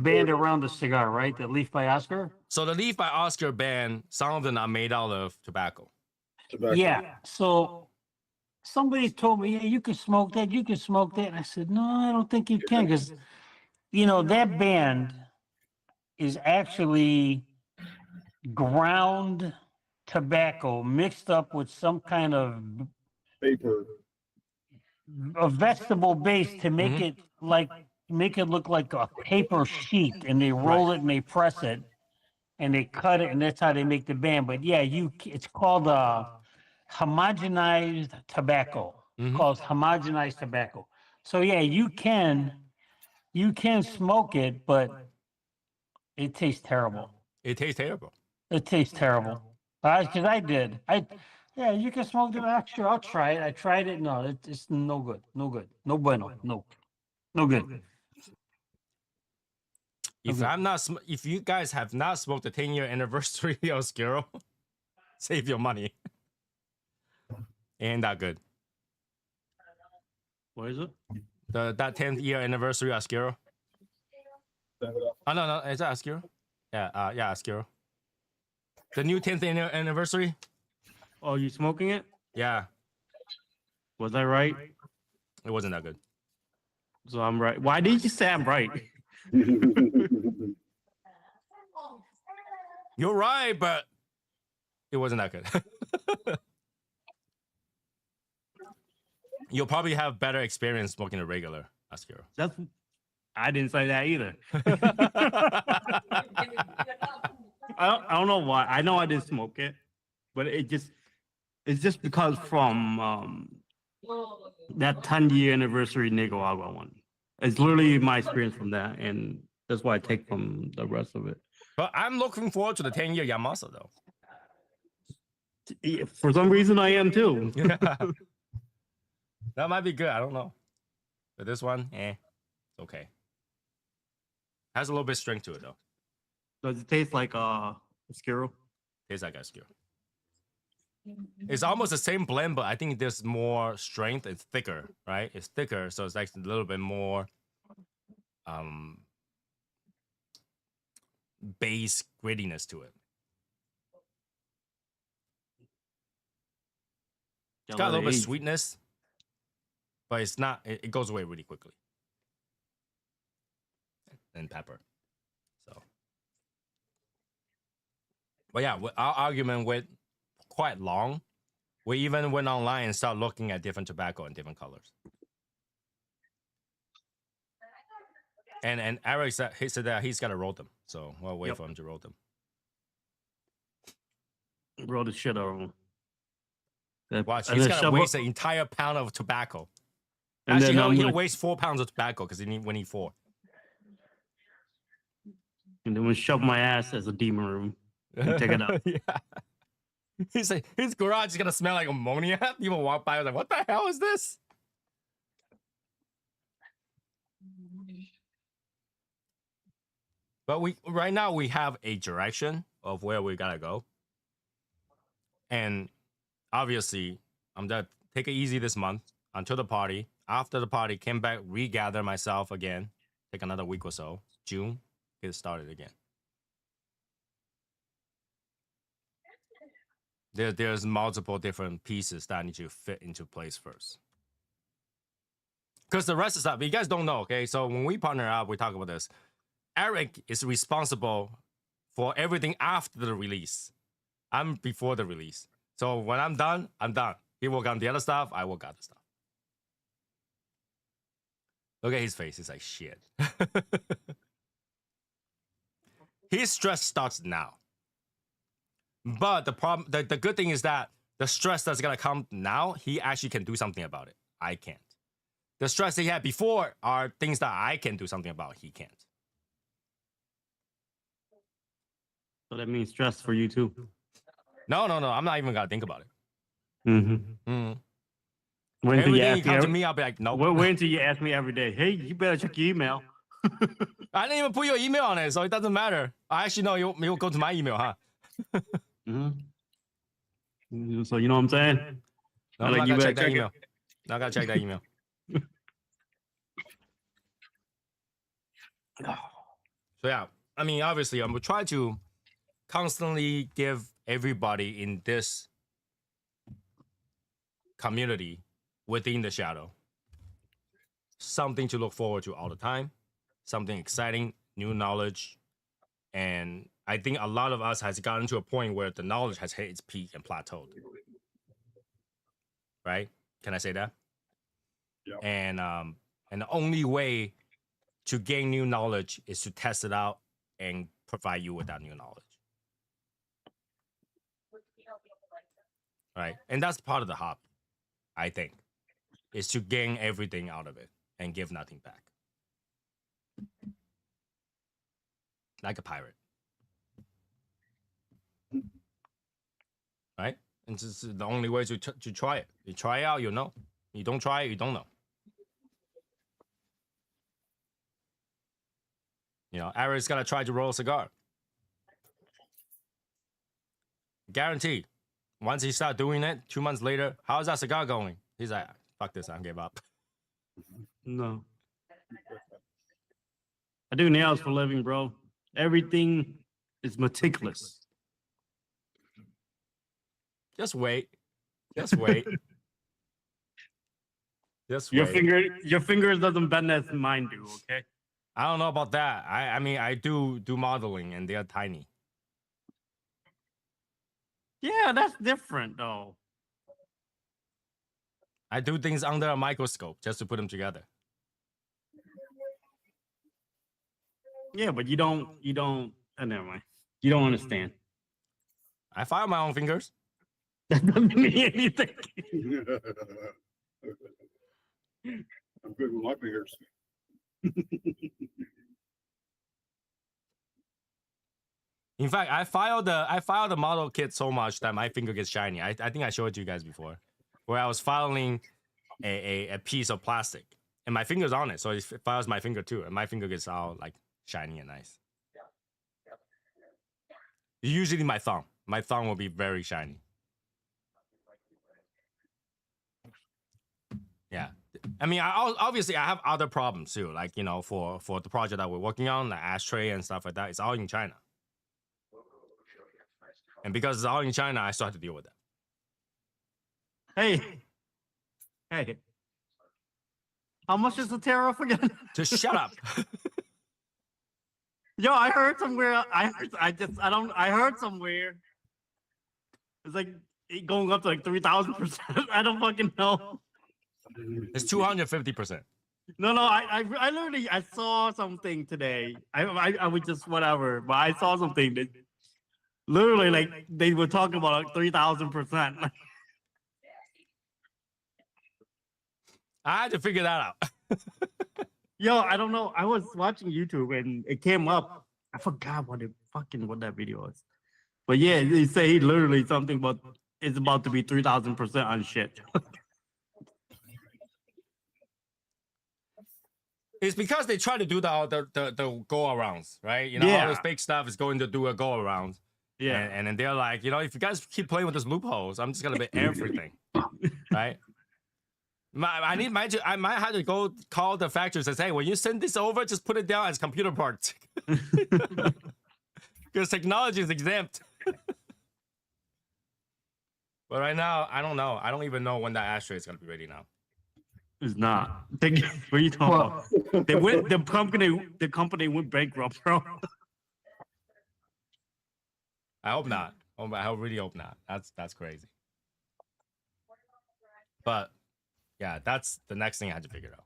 band around the cigar, right? The Leaf by Oscar. So the Leaf by Oscar band, some of them are made out of tobacco. Yeah. So somebody told me, yeah, you can smoke that. And I said, no, I don't think you can, because that band is actually ground tobacco mixed up with some kind of Paper. a vegetable base to make it look like a paper sheet, and they roll it and they press it and they cut it, and that's how they make the band. But yeah, it's called homogenized tobacco. It's called homogenized tobacco. So yeah, you can smoke it, but it tastes terrible. It tastes terrible. Because I did. Yeah, you can smoke the extra. I'll try it. I tried it. No, it's no good. No good. No bueno. No. No good. No If good. I'm not, if you guys have not smoked the 10-year anniversary of Skiro, save your money. Ain't that good? What is it? That 10th-year anniversary of Skiro. Oh no, is that Skiro? Yeah, yeah, Skiro. The new 10th anniversary. Oh, you smoking it? Yeah, Was I right? it wasn't that good. So I'm right. Why did you say I'm right? You're right, but it wasn't that good. You'll probably have better experience smoking a regular Skiro. That's. I didn't say that either. I don't know why. I know I didn't smoke it, but it's just because from that 10-year anniversary Nicaragua one. It's literally my experience from that, and that's why I take from the rest of it. But I'm looking forward to the 10-year Yamasa though. For some reason, I am too. That might be good. I don't know. But this one, it's okay. Has a little bit of strength to it though. Does it taste like Skiro? Tastes like Skiro. It's almost the same blend, but I think there's more strength. It's thicker, right? It's thicker, so it's like a little bit more base grittiness to it. It's got a little bit of sweetness, but it's not. It goes away really quickly. And pepper. So, but yeah, our argument went quite long. We even went online and started looking at different tobacco and different colors. And Eric said that he's got to roll them, so we'll wait for him to roll them. Roll the shit out of them. Watch, he's got to waste an entire pound of tobacco. And actually, then he'll waste 4 pounds of tobacco because we need 4. And then we shove my ass as a demon room and take it out. Yeah. He's like, his garage is gonna smell like ammonia. People walk by, like, what the hell is this? But right now we have a direction of where we gotta go. And obviously, I'm gonna take it easy this month until the party. After the party, came back, regather myself again, take another week or so. June, get started again. There's multiple different pieces that need to fit into place first. Because the rest is up. You guys don't know, okay? So when we partner up, we talk about this. Eric is responsible for everything after the release. I'm before the release. So when I'm done, I'm done. He work on the other stuff, I work on the stuff. Look at his face. He's like, shit. His stress starts now. But the problem, the good thing is that the stress that's gonna come now, he actually can do something about it. I can't. The stress that he had before are things that I can do something about. He can't. So that means stress for you too. No. I'm not even gonna think about it. Mm-hmm. Everything you come to me, I'll be like, nope. Wait until you ask me every day. Hey, you better check your email. I didn't even put your email on it, so it doesn't matter. I actually know you'll go to my email, huh? Mm-hmm. So you know what I'm saying? No, I'm not gonna check that email. Not gonna check that email. So yeah, I mean, obviously, I'm gonna try to constantly give everybody in this community within the shadow something to look forward to all the time, something exciting, new knowledge, and I think a lot of us has gotten to a point where the knowledge has hit its peak and plateaued. Right? Can I say that? Yeah. And the only way to gain new knowledge is to test it out and provide you with that new knowledge. Right? And that's part of the hobby, I think, is to gain everything out of it and give nothing back. Like a pirate. Right? And this is the only way to try it. You try it out, you know. You don't try it, you don't know. You know, Eric's gotta try to roll a cigar. Guaranteed. Once he start doing it, 2 months later, how's that cigar going? He's like, fuck this, I give up. No. I do nails for a living, bro. Everything is meticulous. Just wait. Just wait. Just Your wait. fingers doesn't bend as mine do, okay? I don't know about that. I mean, I do modeling, and they're tiny. Yeah, that's different though. I do things under a microscope just to put them together. Yeah, but you don't, never mind. You don't understand. I file my own fingers. That doesn't mean anything. I'm good with my fingers. In fact, I filed the model kit so much that my finger gets shiny. I think I showed it to you guys before, where I was filing a piece of plastic, and my finger's on it, so it files my finger too, and my finger gets all like shiny and nice. Usually my thumb will be very shiny. Yeah, I mean, obviously I have other problems too, like, you know, for the project that we're working on, like ashtray and stuff like that. It's all in China, and because it's all in China, I still have to deal with that. Hey. How much is the tariff again? Just shut up. Yo, I heard somewhere. I heard somewhere. It's like going up to like 3,000%. I don't fucking know. It's 250%. No, I literally I saw something today. I was just whatever, but I saw something that literally like they were talking about like 3,000%. I had to figure that out. Yo, I don't know. I was watching YouTube and it came up. I forgot what that video was. But yeah, they say literally something about it's about to be 3,000% on shit. It's because they try to do the go arounds, right? You know, all this fake stuff is going to do a go around. Yeah. And then they're like, you know, if you guys keep playing with these loopholes, I'm just gonna be everything, right? I might have to go call the factory and say, hey, when you send this over, just put it down as computer parts. Because technology is exempt. But right now, I don't know. I don't even know when that ashtray is gonna be ready now. It's not. What are you talking about? The company went bankrupt, bro. I hope not. I really hope not. That's crazy. But yeah, that's the next thing I had to figure out.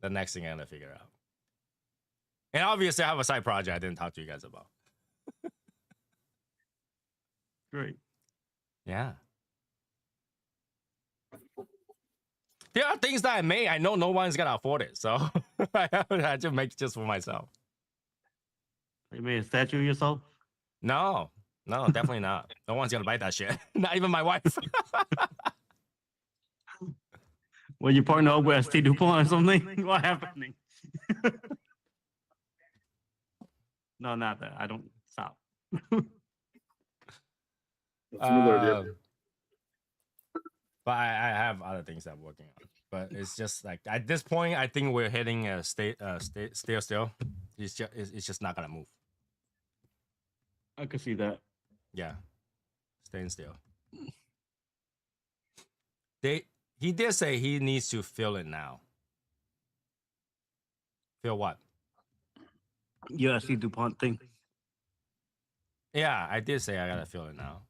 The next thing I had to figure out. And obviously, I have a side project I didn't talk to you guys about. Great. Yeah. There are things that I made. I know no one's gonna afford it, so I had to make it just for myself. You made a statue of yourself? No, definitely not. No one's gonna buy that shit. Not even my wife. Well, you partner up with ST DuPont or something? What happening? No, not that. I don't stop. That's another idea. But I have other things I'm working on. But it's just like at this point, I think we're hitting a stay still. It's just not gonna move. I could see that. Yeah, staying still. He did say he needs to feel it now. Feel what? Yeah, ST DuPont thing. Yeah, I did say I gotta feel it now.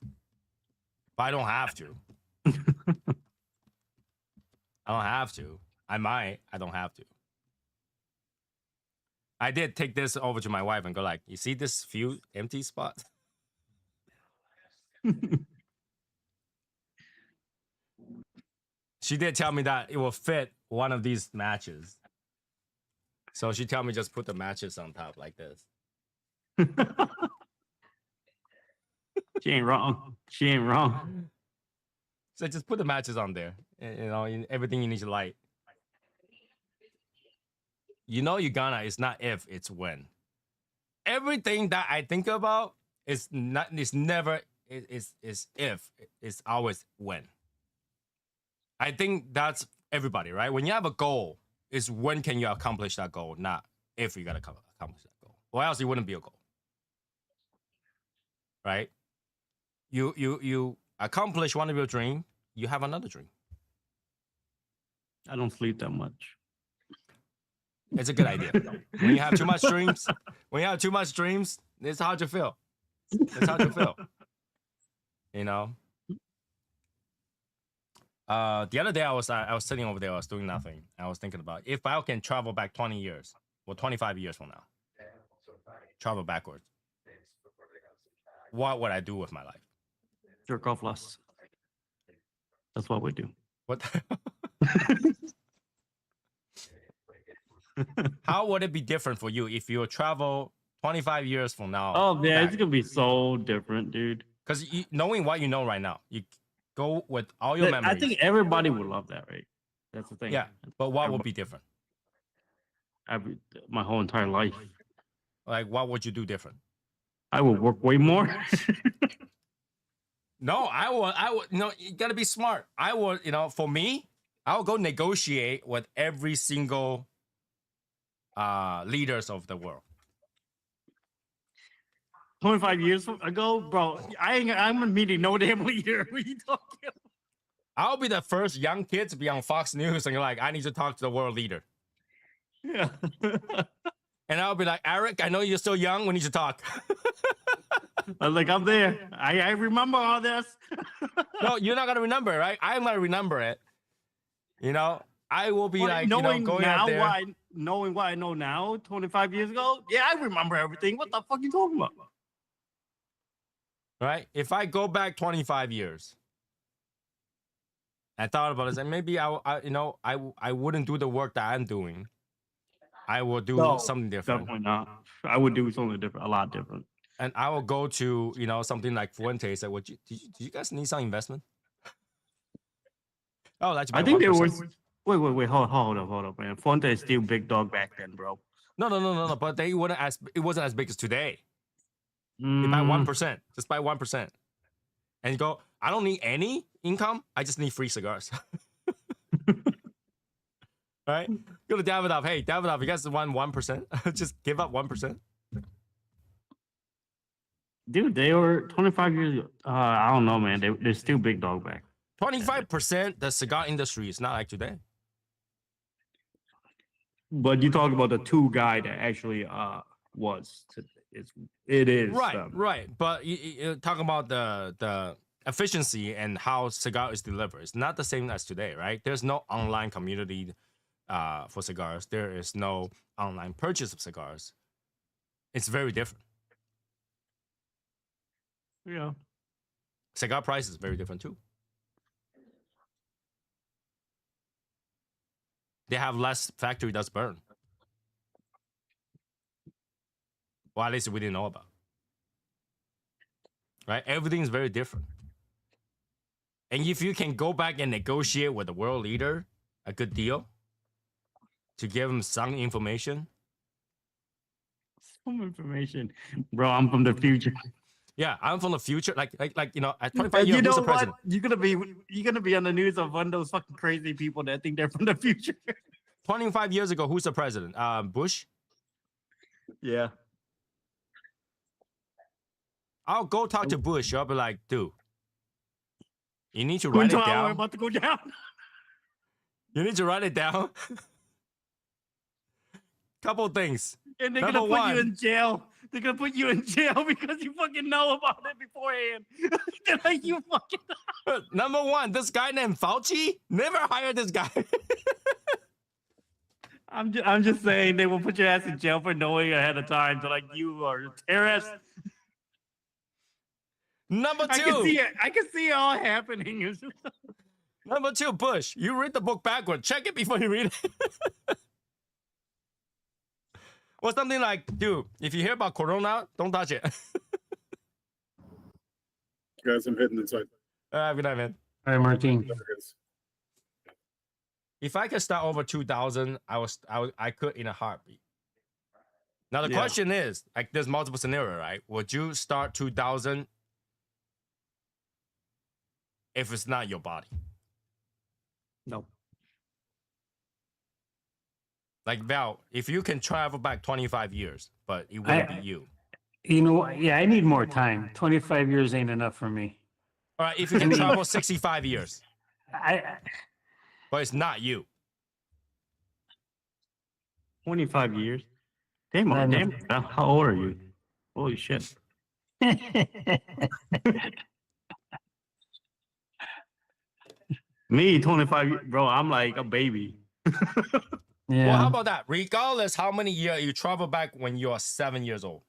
But I don't have to. I don't have to. I might. I don't have to. I did take this over to my wife and go like, you see this few empty spots? She did tell me that it will fit one of these matches. So she told me just put the matches on top like this. She ain't wrong. She ain't wrong. So just put the matches on there. You know, everything you need to light. You know, you're gonna. It's not if, it's when. Everything that I think about is not. It's never. Is if. It's always when. I think that's everybody, right? When you have a goal, is when can you accomplish that goal, not if you gotta accomplish that goal, or else it wouldn't be a goal, right? You accomplish one of your dream, you have another dream. I don't sleep that much. It's a good idea. When you have too much dreams, it's hard to feel. It's hard to feel. You know. The other day I was sitting over there, I was doing nothing. I was thinking about if I can travel back 20 years, or 25 years from now, travel backwards, what would I do with my life? Jerk off less. That's what we do. What? How would it be different for you if you travel 25 years from now? Oh yeah, it's gonna be so different, dude. Because knowing what you know right now, you go with all your memories. I think everybody would love that, right? That's the thing. Yeah, but what would be different? My whole entire life. Like, what would you do different? I would work way more. No, I would, you gotta be smart. I would, for me, I would go negotiate with every single leaders of the world. 25 years ago, bro, I'm meeting no damn leader. What are you talking about? I'll be the first young kid to be on Fox News and you're like, I need to talk to the world leader. Yeah. And I'll be like, Eric, I know you're still young. We need to talk. I'm like, I'm there. I remember all this. No, you're not gonna remember it, right? I'm gonna remember it. I will be like, knowing going now out there. knowing what I know now, 25 years ago, yeah, I remember everything. What the fuck you talking about? Right? If I go back 25 years, I thought about it, and maybe I wouldn't do the work that I'm doing. I will do something different. Definitely not. I would do something different, a lot different. And I will go to, something like Fuentes. Like, did you guys need some investment? Oh, that's. I think there was. Wait, hold up, man. Fonte is still big dog back then, bro. No. But it wasn't as big as today. They buy 1%. Just buy 1%. And you go, I don't need any income. I just need free cigars. Right? Go to Davidoff. Hey, Davidoff, you guys want 1%? Just give up 1%. Dude, they were 25 years. I don't know, man. They're still big dog back. 25%. The cigar industry is not like today. But you talk about the two guy that actually was. It is right. But you talk about the efficiency and how cigar is delivered. It's not the same as today, right? There's no online community for cigars. There is no online purchase of cigars. It's very different. Yeah. Cigar price is very different too. They have less factory that's burned. Well, at least we didn't know about. Right? Everything is very different. And if you can go back and negotiate with the world leader a good deal to give him some information. Some information. Bro, I'm from the future. Yeah, I'm from the future. Like at 25 years, you know who's the what? president? You're gonna be on the news of one of those fucking crazy people that think they're from the future. 25 years ago, who's the president? Bush? Yeah. I'll go talk to Bush. I'll be like, dude, you need to write it We're down. about to go down. You need to write it down. Couple things. And they're Number gonna put one. you in jail. They're gonna put you in jail because you fucking know about it beforehand. They're like, you fucking. Number one, this guy named Fauci, never hired this guy. I'm just saying they will put your ass in jail for knowing ahead of time. So like you are a terrorist. Number I can two, see it. I can see it all happening. number two, Bush, you read the book backward. Check it before you read it. Or something like, dude, if you hear about Corona, don't touch it. Guys, I'm heading inside. Good night, man. All right, Martin. There it is. If I could start over 2000, I could in a heartbeat. Now the question is, like, there's multiple scenario, right? Would you start 2000 if it's not your body? No. Like Val, if you can travel back 25 years, but it wouldn't be you. You know, yeah, I need more time. 25 years ain't enough for me. All right, if you can travel 65 years, I but it's not you. 25 years. Damn, I know. damn. How old are you? Holy shit. Me, 25, bro, I'm like a baby. yeah. Well, how about that? Regardless how many years you travel back when you are 7 years old.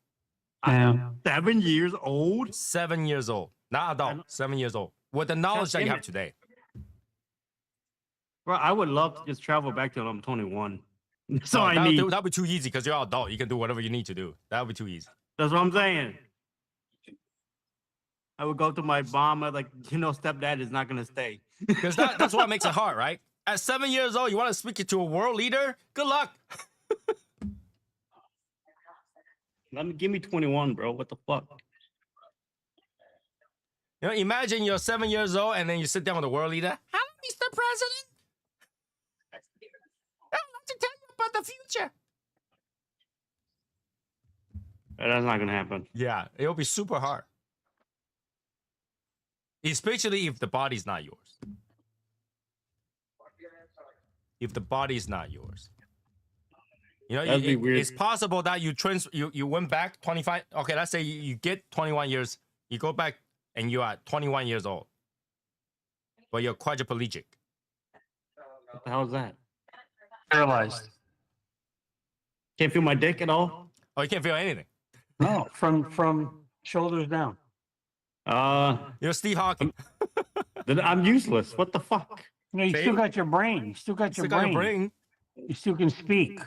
Yeah. 7 years old? 7 years old. Not adult, 7 years old. With the knowledge that you damn have it. today. Bro, I would love to just travel back till I'm 21. So No, I that'll, need. that'll be too easy because you're an adult. You can do whatever you need to do. That'll be too easy. That's what I'm saying. I would go to my mom, like, stepdad is not going to stay. Because that's what makes it hard, right? At 7 years old, you want to speak it to a world leader? Good luck. Give me 21, bro. What the fuck? You know, imagine you're 7 years old and then you sit down with a world leader. Hello, Mr. President. I would like to tell you about the future. That's not going to happen. Yeah, it'll be super hard. Especially if the body's not yours. If the body is not yours. You know, That'd be weird. it's possible that you went back 25. Okay, let's say you get 21 years. You go back and you are 21 years old. But you're quadriplegic. What the hell is that? Paralyzed. Can't feel my dick at all? Oh, you can't feel anything. No, from shoulders down. You're Steve Hawking. Then I'm useless. What the fuck? You know, you See? still got your brain. You still got your Still got brain. your brain. You still can speak.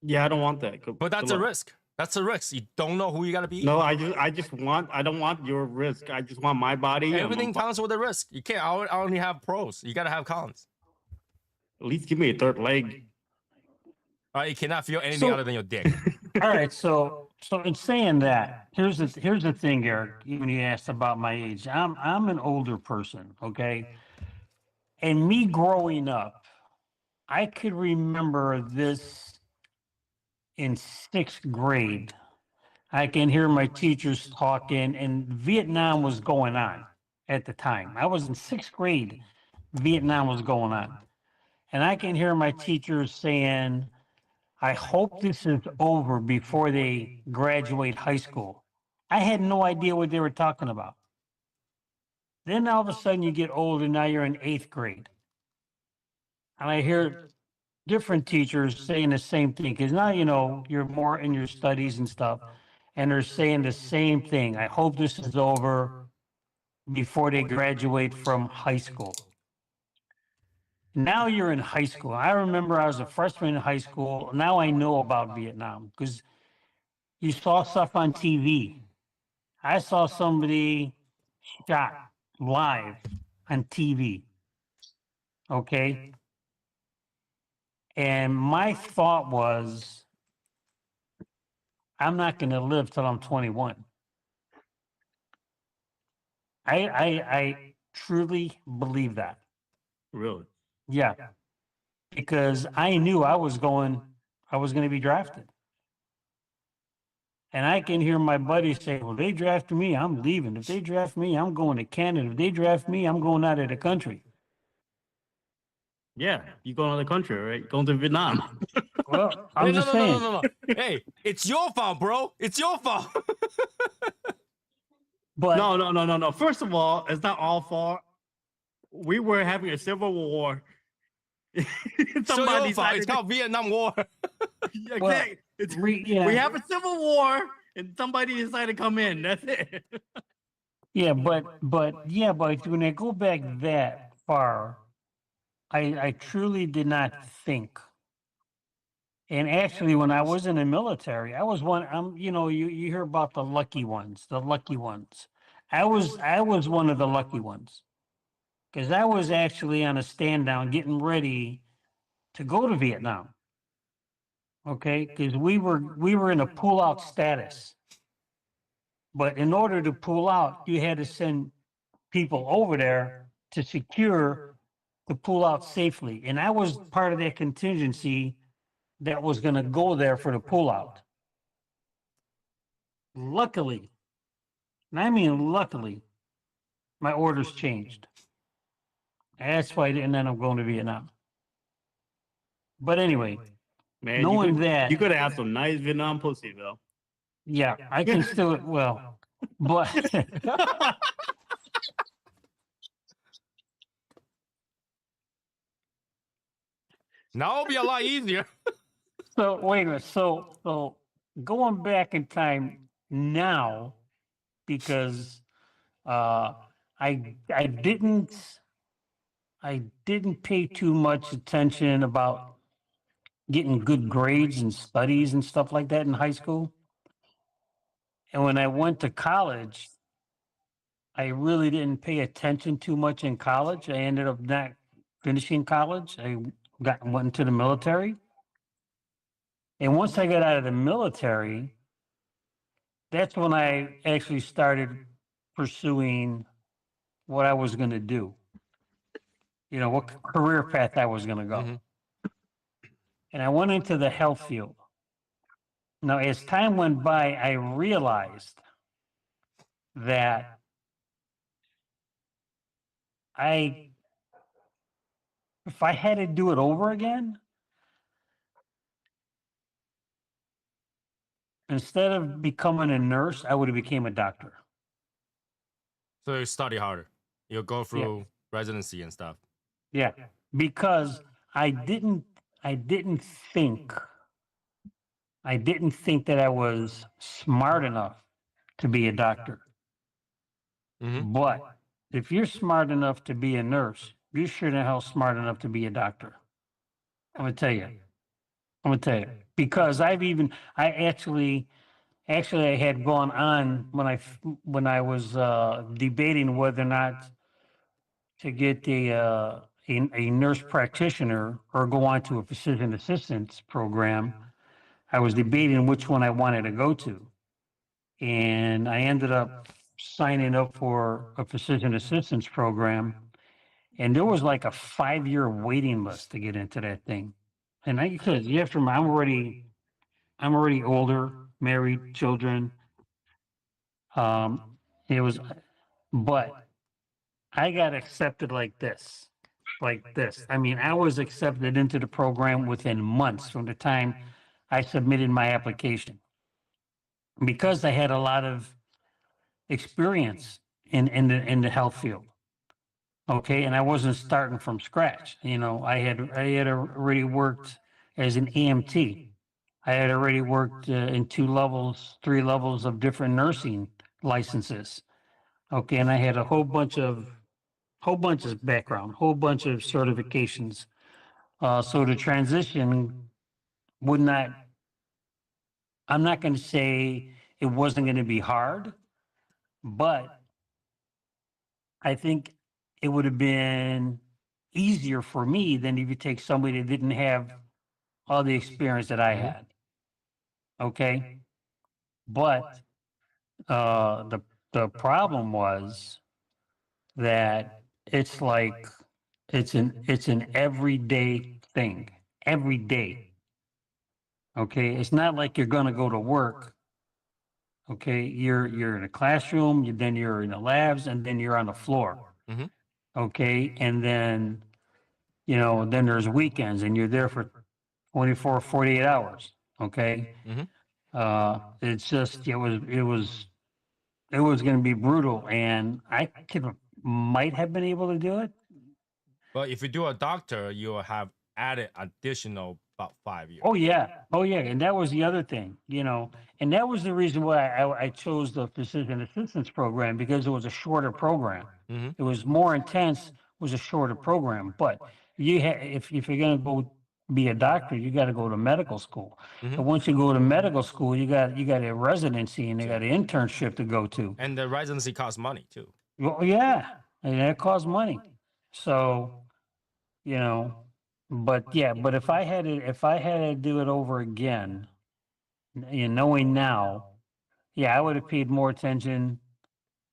Yeah, I don't want that. But that's a risk. That's a risk. You don't know who you gotta be. No, I don't want your risk. I just want my body. Everything comes with a risk. You can't. I only have pros. You gotta have cons. At least give me a third leg. All right, you cannot feel anything So- other than your dick. All right, so in saying that, here's the thing, Eric. When you asked about my age, I'm an older person, okay? And me growing up, I could remember this in 6th grade. I can hear my teachers talking, and Vietnam was going on at the time. I was in 6th grade. Vietnam was going on. And I can hear my teachers saying, I hope this is over before they graduate high school. I had no idea what they were talking about. Then all of a sudden you get older, now you're in 8th grade. And I hear different teachers saying the same thing, because now, you're more in your studies and stuff, and they're saying the same thing. I hope this is over before they graduate from high school. Now you're in high school. I remember I was a freshman in high school. Now I know about Vietnam because you saw stuff on TV. I saw somebody shot live on TV. Okay. And my thought was, I'm not going to live till I'm 21. I truly believe that. Really? Yeah. Because I knew I was going to be drafted. And I can hear my buddies say, well, they drafted me, I'm leaving. If they draft me, I'm going to Canada. If they draft me, I'm going out of the country. Yeah, you going to the country, right? Going to Vietnam. Well, I'm just saying. No. Hey, it's your fault, bro. It's your fault. But No. First of all, it's not all fault. We were having a civil war. It's your fault. It's called Vietnam War. Exactly. Well, We have a civil war, and somebody decided to come in. That's it. Yeah, but when I go back that far, I truly did not think And actually, when I was in the military, I was one. You hear about the lucky ones, the lucky ones. I was one of the lucky ones because I was actually on a stand down, getting ready to go to Vietnam. Okay, because we were in a pull out status, but in order to pull out, you had to send people over there to secure to pull out safely, and I was part of that contingency that was going to go there for the pullout. Luckily, and I mean luckily, my orders changed. That's why I didn't end up going to Vietnam. But anyway, Man, knowing that, you could have some nice Vietnam pussy though. yeah, I can still, well, but Now it'll be a lot easier. so wait a minute. So going back in time now, because I didn't pay too much attention about getting good grades and studies and stuff like that in high school. And when I went to college, I really didn't pay attention too much in college. I ended up not finishing college. I went into the military. And once I got out of the military, that's when I actually started pursuing what I was going to do. You know, what career path I was going to go. Mhm. And I went into the health field. Now, as time went by, I realized that if I had to do it over again, instead of becoming a nurse, I would have became a doctor. So you study harder. You'll go through residency and stuff. Yeah, because I didn't think that I was smart enough to be a doctor. Mhm. But if you're smart enough to be a nurse, you're sure the hell smart enough to be a doctor. I'm gonna tell you because I actually I had gone on when I was debating whether or not to get a nurse practitioner or go on to a physician assistance program. I was debating which one I wanted to go to, and I ended up signing up for a physician assistance program, and there was like a 5-year waiting list to get into that thing. And because you have to remember, I'm already older, married, children. It was, but I got accepted like this, like this. I mean, I was accepted into the program within months from the time I submitted my application because I had a lot of experience in the health field. Okay, and I wasn't starting from scratch. You know, I had already worked as an EMT. I had already worked in 3 levels of different nursing licenses. Okay, and I had a whole bunch of background, whole bunch of certifications. So the transition would not. I'm not going to say it wasn't going to be hard, but I think it would have been easier for me than if you take somebody that didn't have all the experience that I had. Okay. But the problem was that it's like it's an everyday thing. Every day. Okay. It's not like you're gonna go to work. Okay. You're in a classroom, then you're in the labs, and then you're on the floor. Mhm. Okay. And then then there's weekends and you're there for 24, 48 hours. Okay. Mhm. It's just, it was going to be brutal. And might have been able to do it. But if you do a doctor, you'll have added additional about 5 years. Oh yeah. Oh yeah. And that was the other thing, and that was the reason why I chose the physician assistance program, because it was a shorter program. Mhm. It was more intense, was a shorter program, but if you're going to go be a doctor, you got to go to medical school. Mhm. And once you go to medical school, you got a residency and you got an internship to go to. And the residency costs money too. Well, yeah, and that costs money. So, you know, but yeah, but if I had to do it over again, knowing now, yeah, I would have paid more attention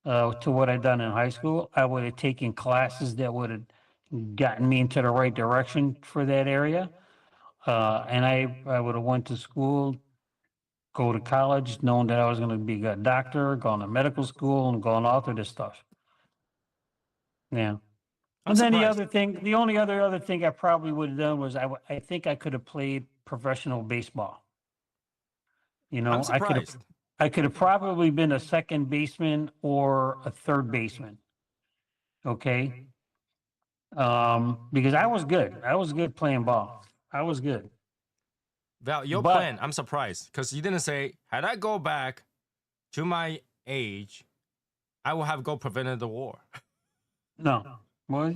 to what I'd done in high school. I would have taken classes that would have gotten me into the right direction for that area. And I would have went to school, go to college, knowing that I was going to be a doctor, going to medical school, and going all through this stuff. Yeah. I'm And then surprised. the only other thing I probably would have done was I think I could have played professional baseball. You I'm know, surprised. I could have probably been a second baseman or a third baseman. Okay. Because I was good. I was good playing ball. I was good. Val, your But- plan, I'm surprised because you didn't say, had I go back to my age, I will have go prevented the war. No. Well,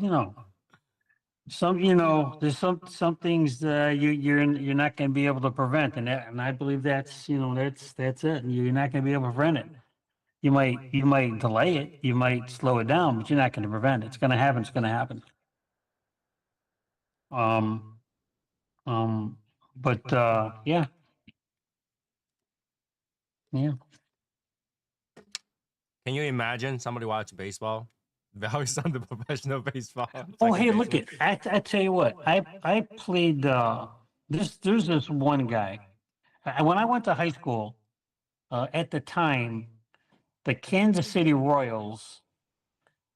there's some things that you're not going to be able to prevent, and I believe that's that's it. You're not going to be able to prevent it. You might delay it, you might slow it down, but you're not going to prevent it. It's going to happen. It's going to happen. But yeah, yeah. Can you imagine somebody watch baseball? Val is on the professional baseball. Oh, second hey, look baseman. it. I tell you what, I played there's this one guy. When I went to high school, at the time, the Kansas City Royals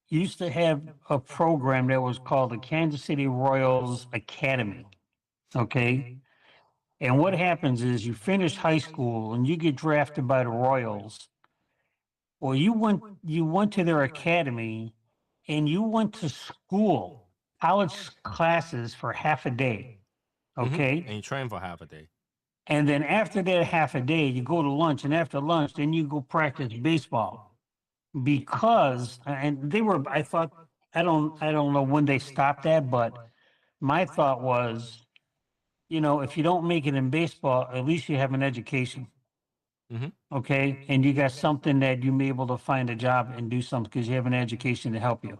used to have a program that was called the Kansas City Royals Academy. Okay. And what happens is you finish high school and you get drafted by the Royals. Well, you went to their academy and you went to school, college classes for half a day. Mhm. Okay. And you train for half a day. And then after that half a day, you go to lunch, and after lunch, then you go practice baseball. Because and they were, I thought, I don't know when they stopped that, but my thought was, if you don't make it in baseball, at least you have an education. Mhm. Okay. And you got something that you may be able to find a job and do something because you have an education to help you.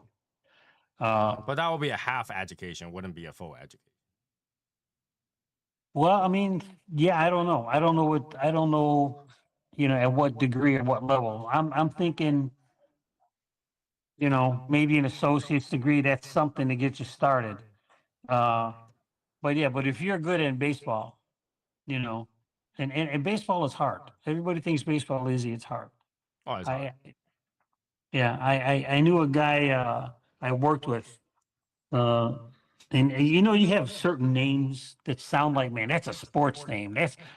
But that will be a half education, wouldn't be a full education. Well, I mean, yeah, I don't know. I don't know, at what degree or what level. I'm thinking, maybe an associate's degree, that's something to get you started. But yeah, but if you're good in baseball, and baseball is hard. Everybody thinks baseball is easy. It's hard. Oh, it's hard. I knew a guy I worked with, and you have certain names that sound like, man, that's a sports name.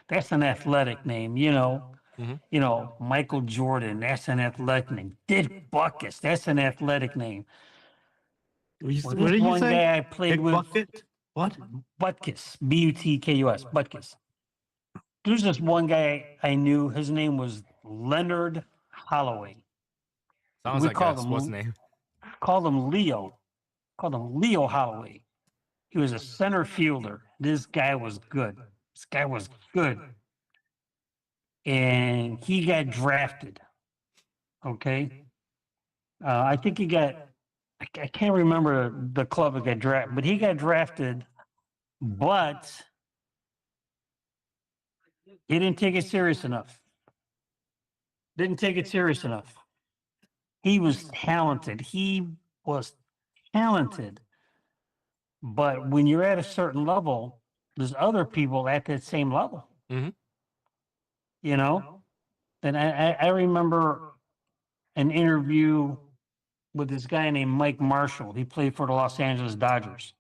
That's an athletic name. Mhm. Michael Jordan, that's an athletic name. Dick Butkus, that's an athletic name. Well, What this did you one say? guy I played Big with, bucket? What? Butkus, Butkus, Butkus. There's this one guy I knew. His name was Leonard Holloway. Sounds We like called a him- sports name. Called him Leo. Called him Leo Holloway. He was a center fielder. This guy was good. This guy was good. And he got drafted. Okay. I think he got, I can't remember the club that got drafted, but he got drafted, but he didn't take it serious enough. Didn't take it serious enough. He was talented. He was talented. But when you're at a certain level, there's other people at that same level. Mhm. And I remember an interview with this guy named Mike Marshall. He played for the Los Angeles Dodgers.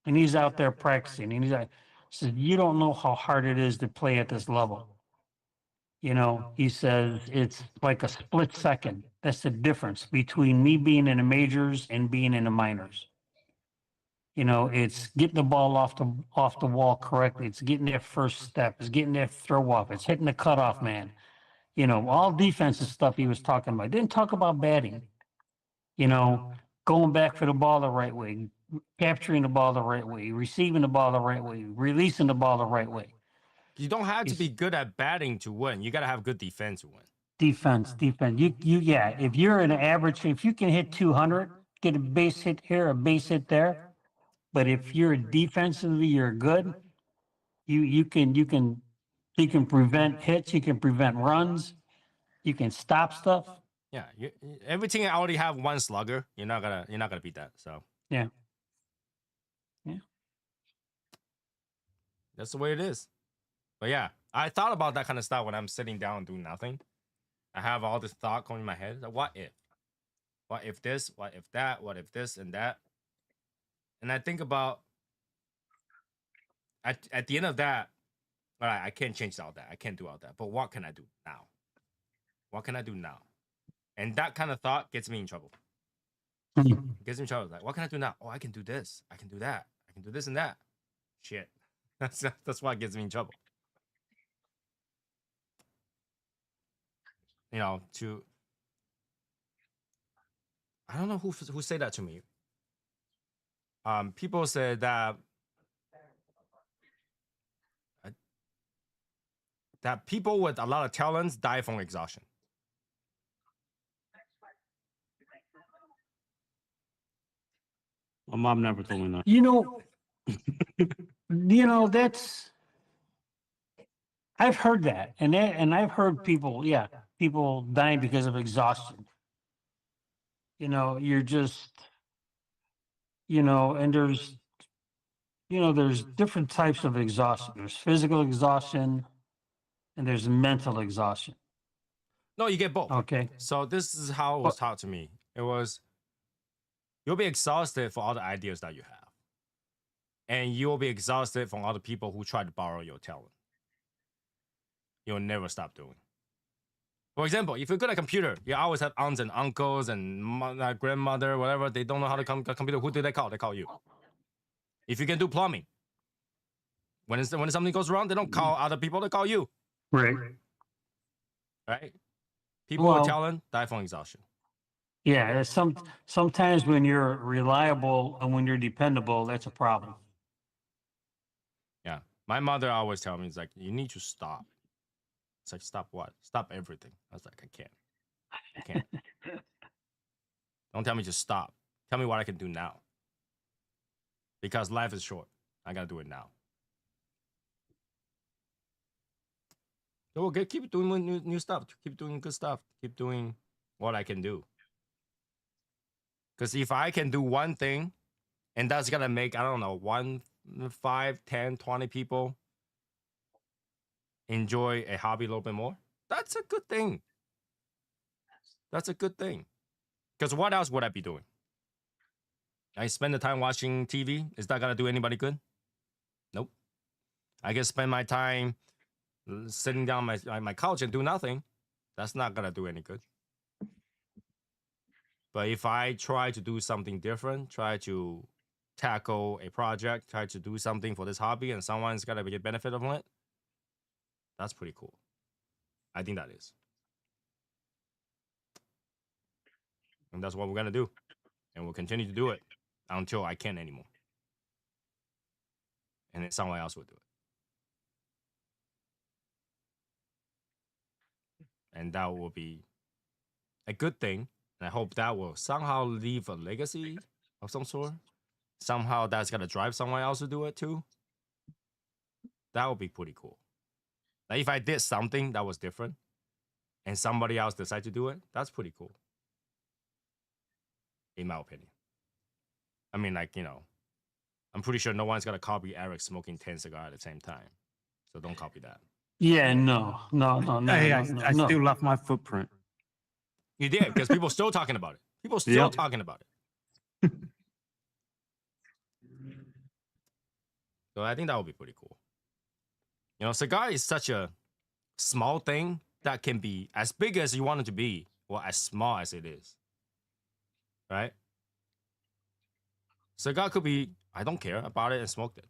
And he's out there practicing. And he's like, said, you don't know how hard it is to play at this level. He says, it's like a split second. That's the difference between me being in the majors and being in the minors. It's getting the ball off the wall correctly. It's getting that first step. It's getting that throw off. It's hitting the cutoff man. All defensive stuff he was talking about. Didn't talk about batting. Going back for the ball the right way, capturing the ball the right way, receiving the ball the right way, releasing the ball the right way. You don't have to It's be good at batting to win. You gotta have good defense to win. defense, defense. Yeah. If you're an average, if you can hit 200, get a base hit here, a base hit there. But if you're defensively, you're good. You can prevent hits. You can prevent runs. You can stop stuff. Yeah, every team already have one slugger. You're not gonna beat that. So Yeah. Yeah. that's the way it is. But yeah, I thought about that kind of stuff when I'm sitting down and doing nothing. I have all this thought going in my head. Like, what if? What if this? What if that? What if this and that? And I think about at the end of that, all right, I can't change all that. I can't do all that. But what can I do now? What can I do now? And that kind of thought gets me in trouble. It gets me in trouble. Like, what can I do now? Oh, I can do this. I can do that. I can do this and that. Shit. That's why it gets me in trouble. You know, I don't know who said that to me. People said that that people with a lot of talents die from exhaustion. My mom never told me that. That's I've heard that, and I've heard people, yeah, people dying because of exhaustion. You're just, and there's different types of exhaustion. There's physical exhaustion, and there's mental exhaustion. No, you get both. Okay. So this is how it was taught to me. It was you'll be exhausted for all the ideas that you have, and you'll be exhausted from all the people who try to borrow your talent. You'll never stop doing. For example, if you're good at computer, you always have aunts and uncles and grandmother, whatever. They don't know how to computer. Who do they call? They call you. If you can do plumbing, when something goes wrong, they don't call other people. They call you. Right. Right. People with talent die from exhaustion. Yeah. Sometimes when you're reliable and when you're dependable, that's a problem. Yeah. My mother always tell me, it's like, you need to stop. It's like, stop what? Stop everything. I was like, I can't. I can't. Don't tell me to stop. Tell me what I can do now. Because life is short. I gotta do it now. So we'll keep doing new stuff. Keep doing good stuff. Keep doing what I can do. Because if I can do one thing, and that's gonna make, I don't know, 1, 5, 10, 20 people enjoy a hobby a little bit more, that's a good thing. That's a good thing. Because what else would I be doing? I spend the time watching TV. Is that gonna do anybody good? Nope. I can spend my time sitting down on my couch and do nothing. That's not gonna do any good. But if I try to do something different, try to tackle a project, try to do something for this hobby, and someone's gonna get benefit from it, that's pretty cool. I think that is. And that's what we're gonna do. And we'll continue to do it until I can't anymore. And then someone else will do it. And that will be a good thing. And I hope that will somehow leave a legacy of some sort. Somehow that's gonna drive someone else to do it too. That would be pretty cool. Like if I did something that was different and somebody else decided to do it, that's pretty cool. In my opinion. I mean, like, I'm pretty sure no one's gonna copy Eric smoking 10 cigars at the same time. So don't copy that. Yeah, no. Hey, I still left my footprint. You did, because people still talking about it. People still talking about it. So I think that would be pretty cool. Cigar is such a small thing that can be as big as you want it to be, or as small as it is. Right? Cigar could be, I don't care about it and smoked it.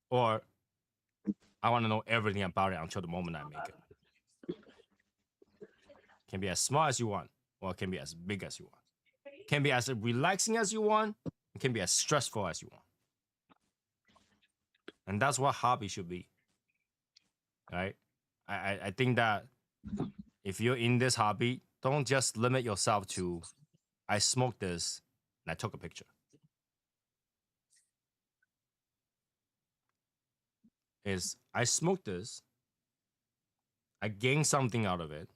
Or I want to know everything about it until the moment I make it. Can be as small as you want, or it can be as big as you want. Can be as relaxing as you want, It can be as stressful as you want. And that's what hobby should be. Right? I think that if you're in this hobby, don't just limit yourself to I smoked this and I took a picture. Is I smoked this, I gained something out of it.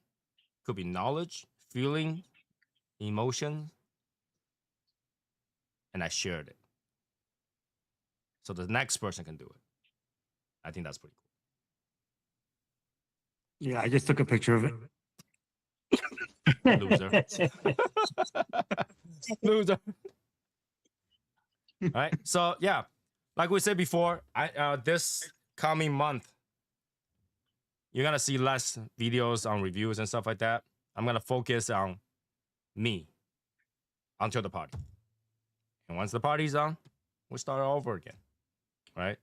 Could be knowledge, feeling, emotion, and I shared it. So the next person can do it. I think that's pretty Yeah, I just took a picture of it. cool. Loser. Loser. All right. So yeah, like we said before, this coming month, you're gonna see less videos on reviews and stuff like that. I'm gonna focus on me until the party. And once the party's on, we'll start all over again. Right?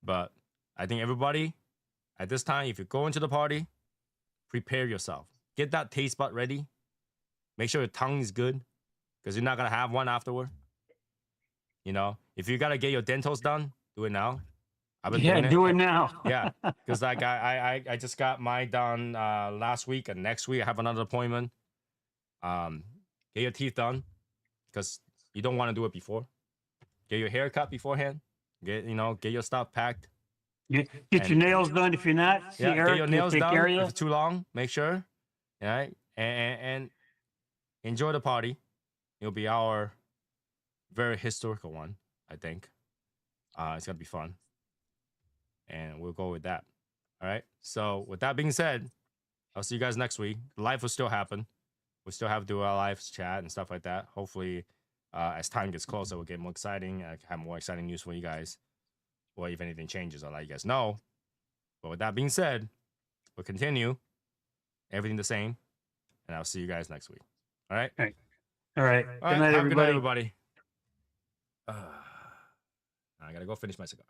But I think everybody at this time, if you go into the party, prepare yourself. Get that taste bud ready. Make sure your tongue is good, because you're not gonna have one afterward. You know, if you gotta get your dentals done, do it now. I've been doing it. Do it now. Yeah, because like I just got mine done last week, and next week I have another appointment. Get your teeth done, because you don't want to do it before. Get your hair cut beforehand. Get your stuff packed. Get your nails done if you're not. See Yeah, get Eric, your he'll nails take done. care of If you. it's too long, make sure. All right, and enjoy the party. It'll be our very historical one, I think. It's gonna be fun, and we'll go with that. All right. So with that being said, I'll see you guys next week. Life will still happen. We still have to do our live chat and stuff like that. Hopefully, as time gets closer, we'll get more exciting. I have more exciting news for you guys. Or if anything changes, I'll let you guys know. But with that being said, we'll continue. Everything the same. And I'll see you guys next week. All right? All right. All right. Good night, Have a good night, everybody. everybody. I gotta go finish my cigars.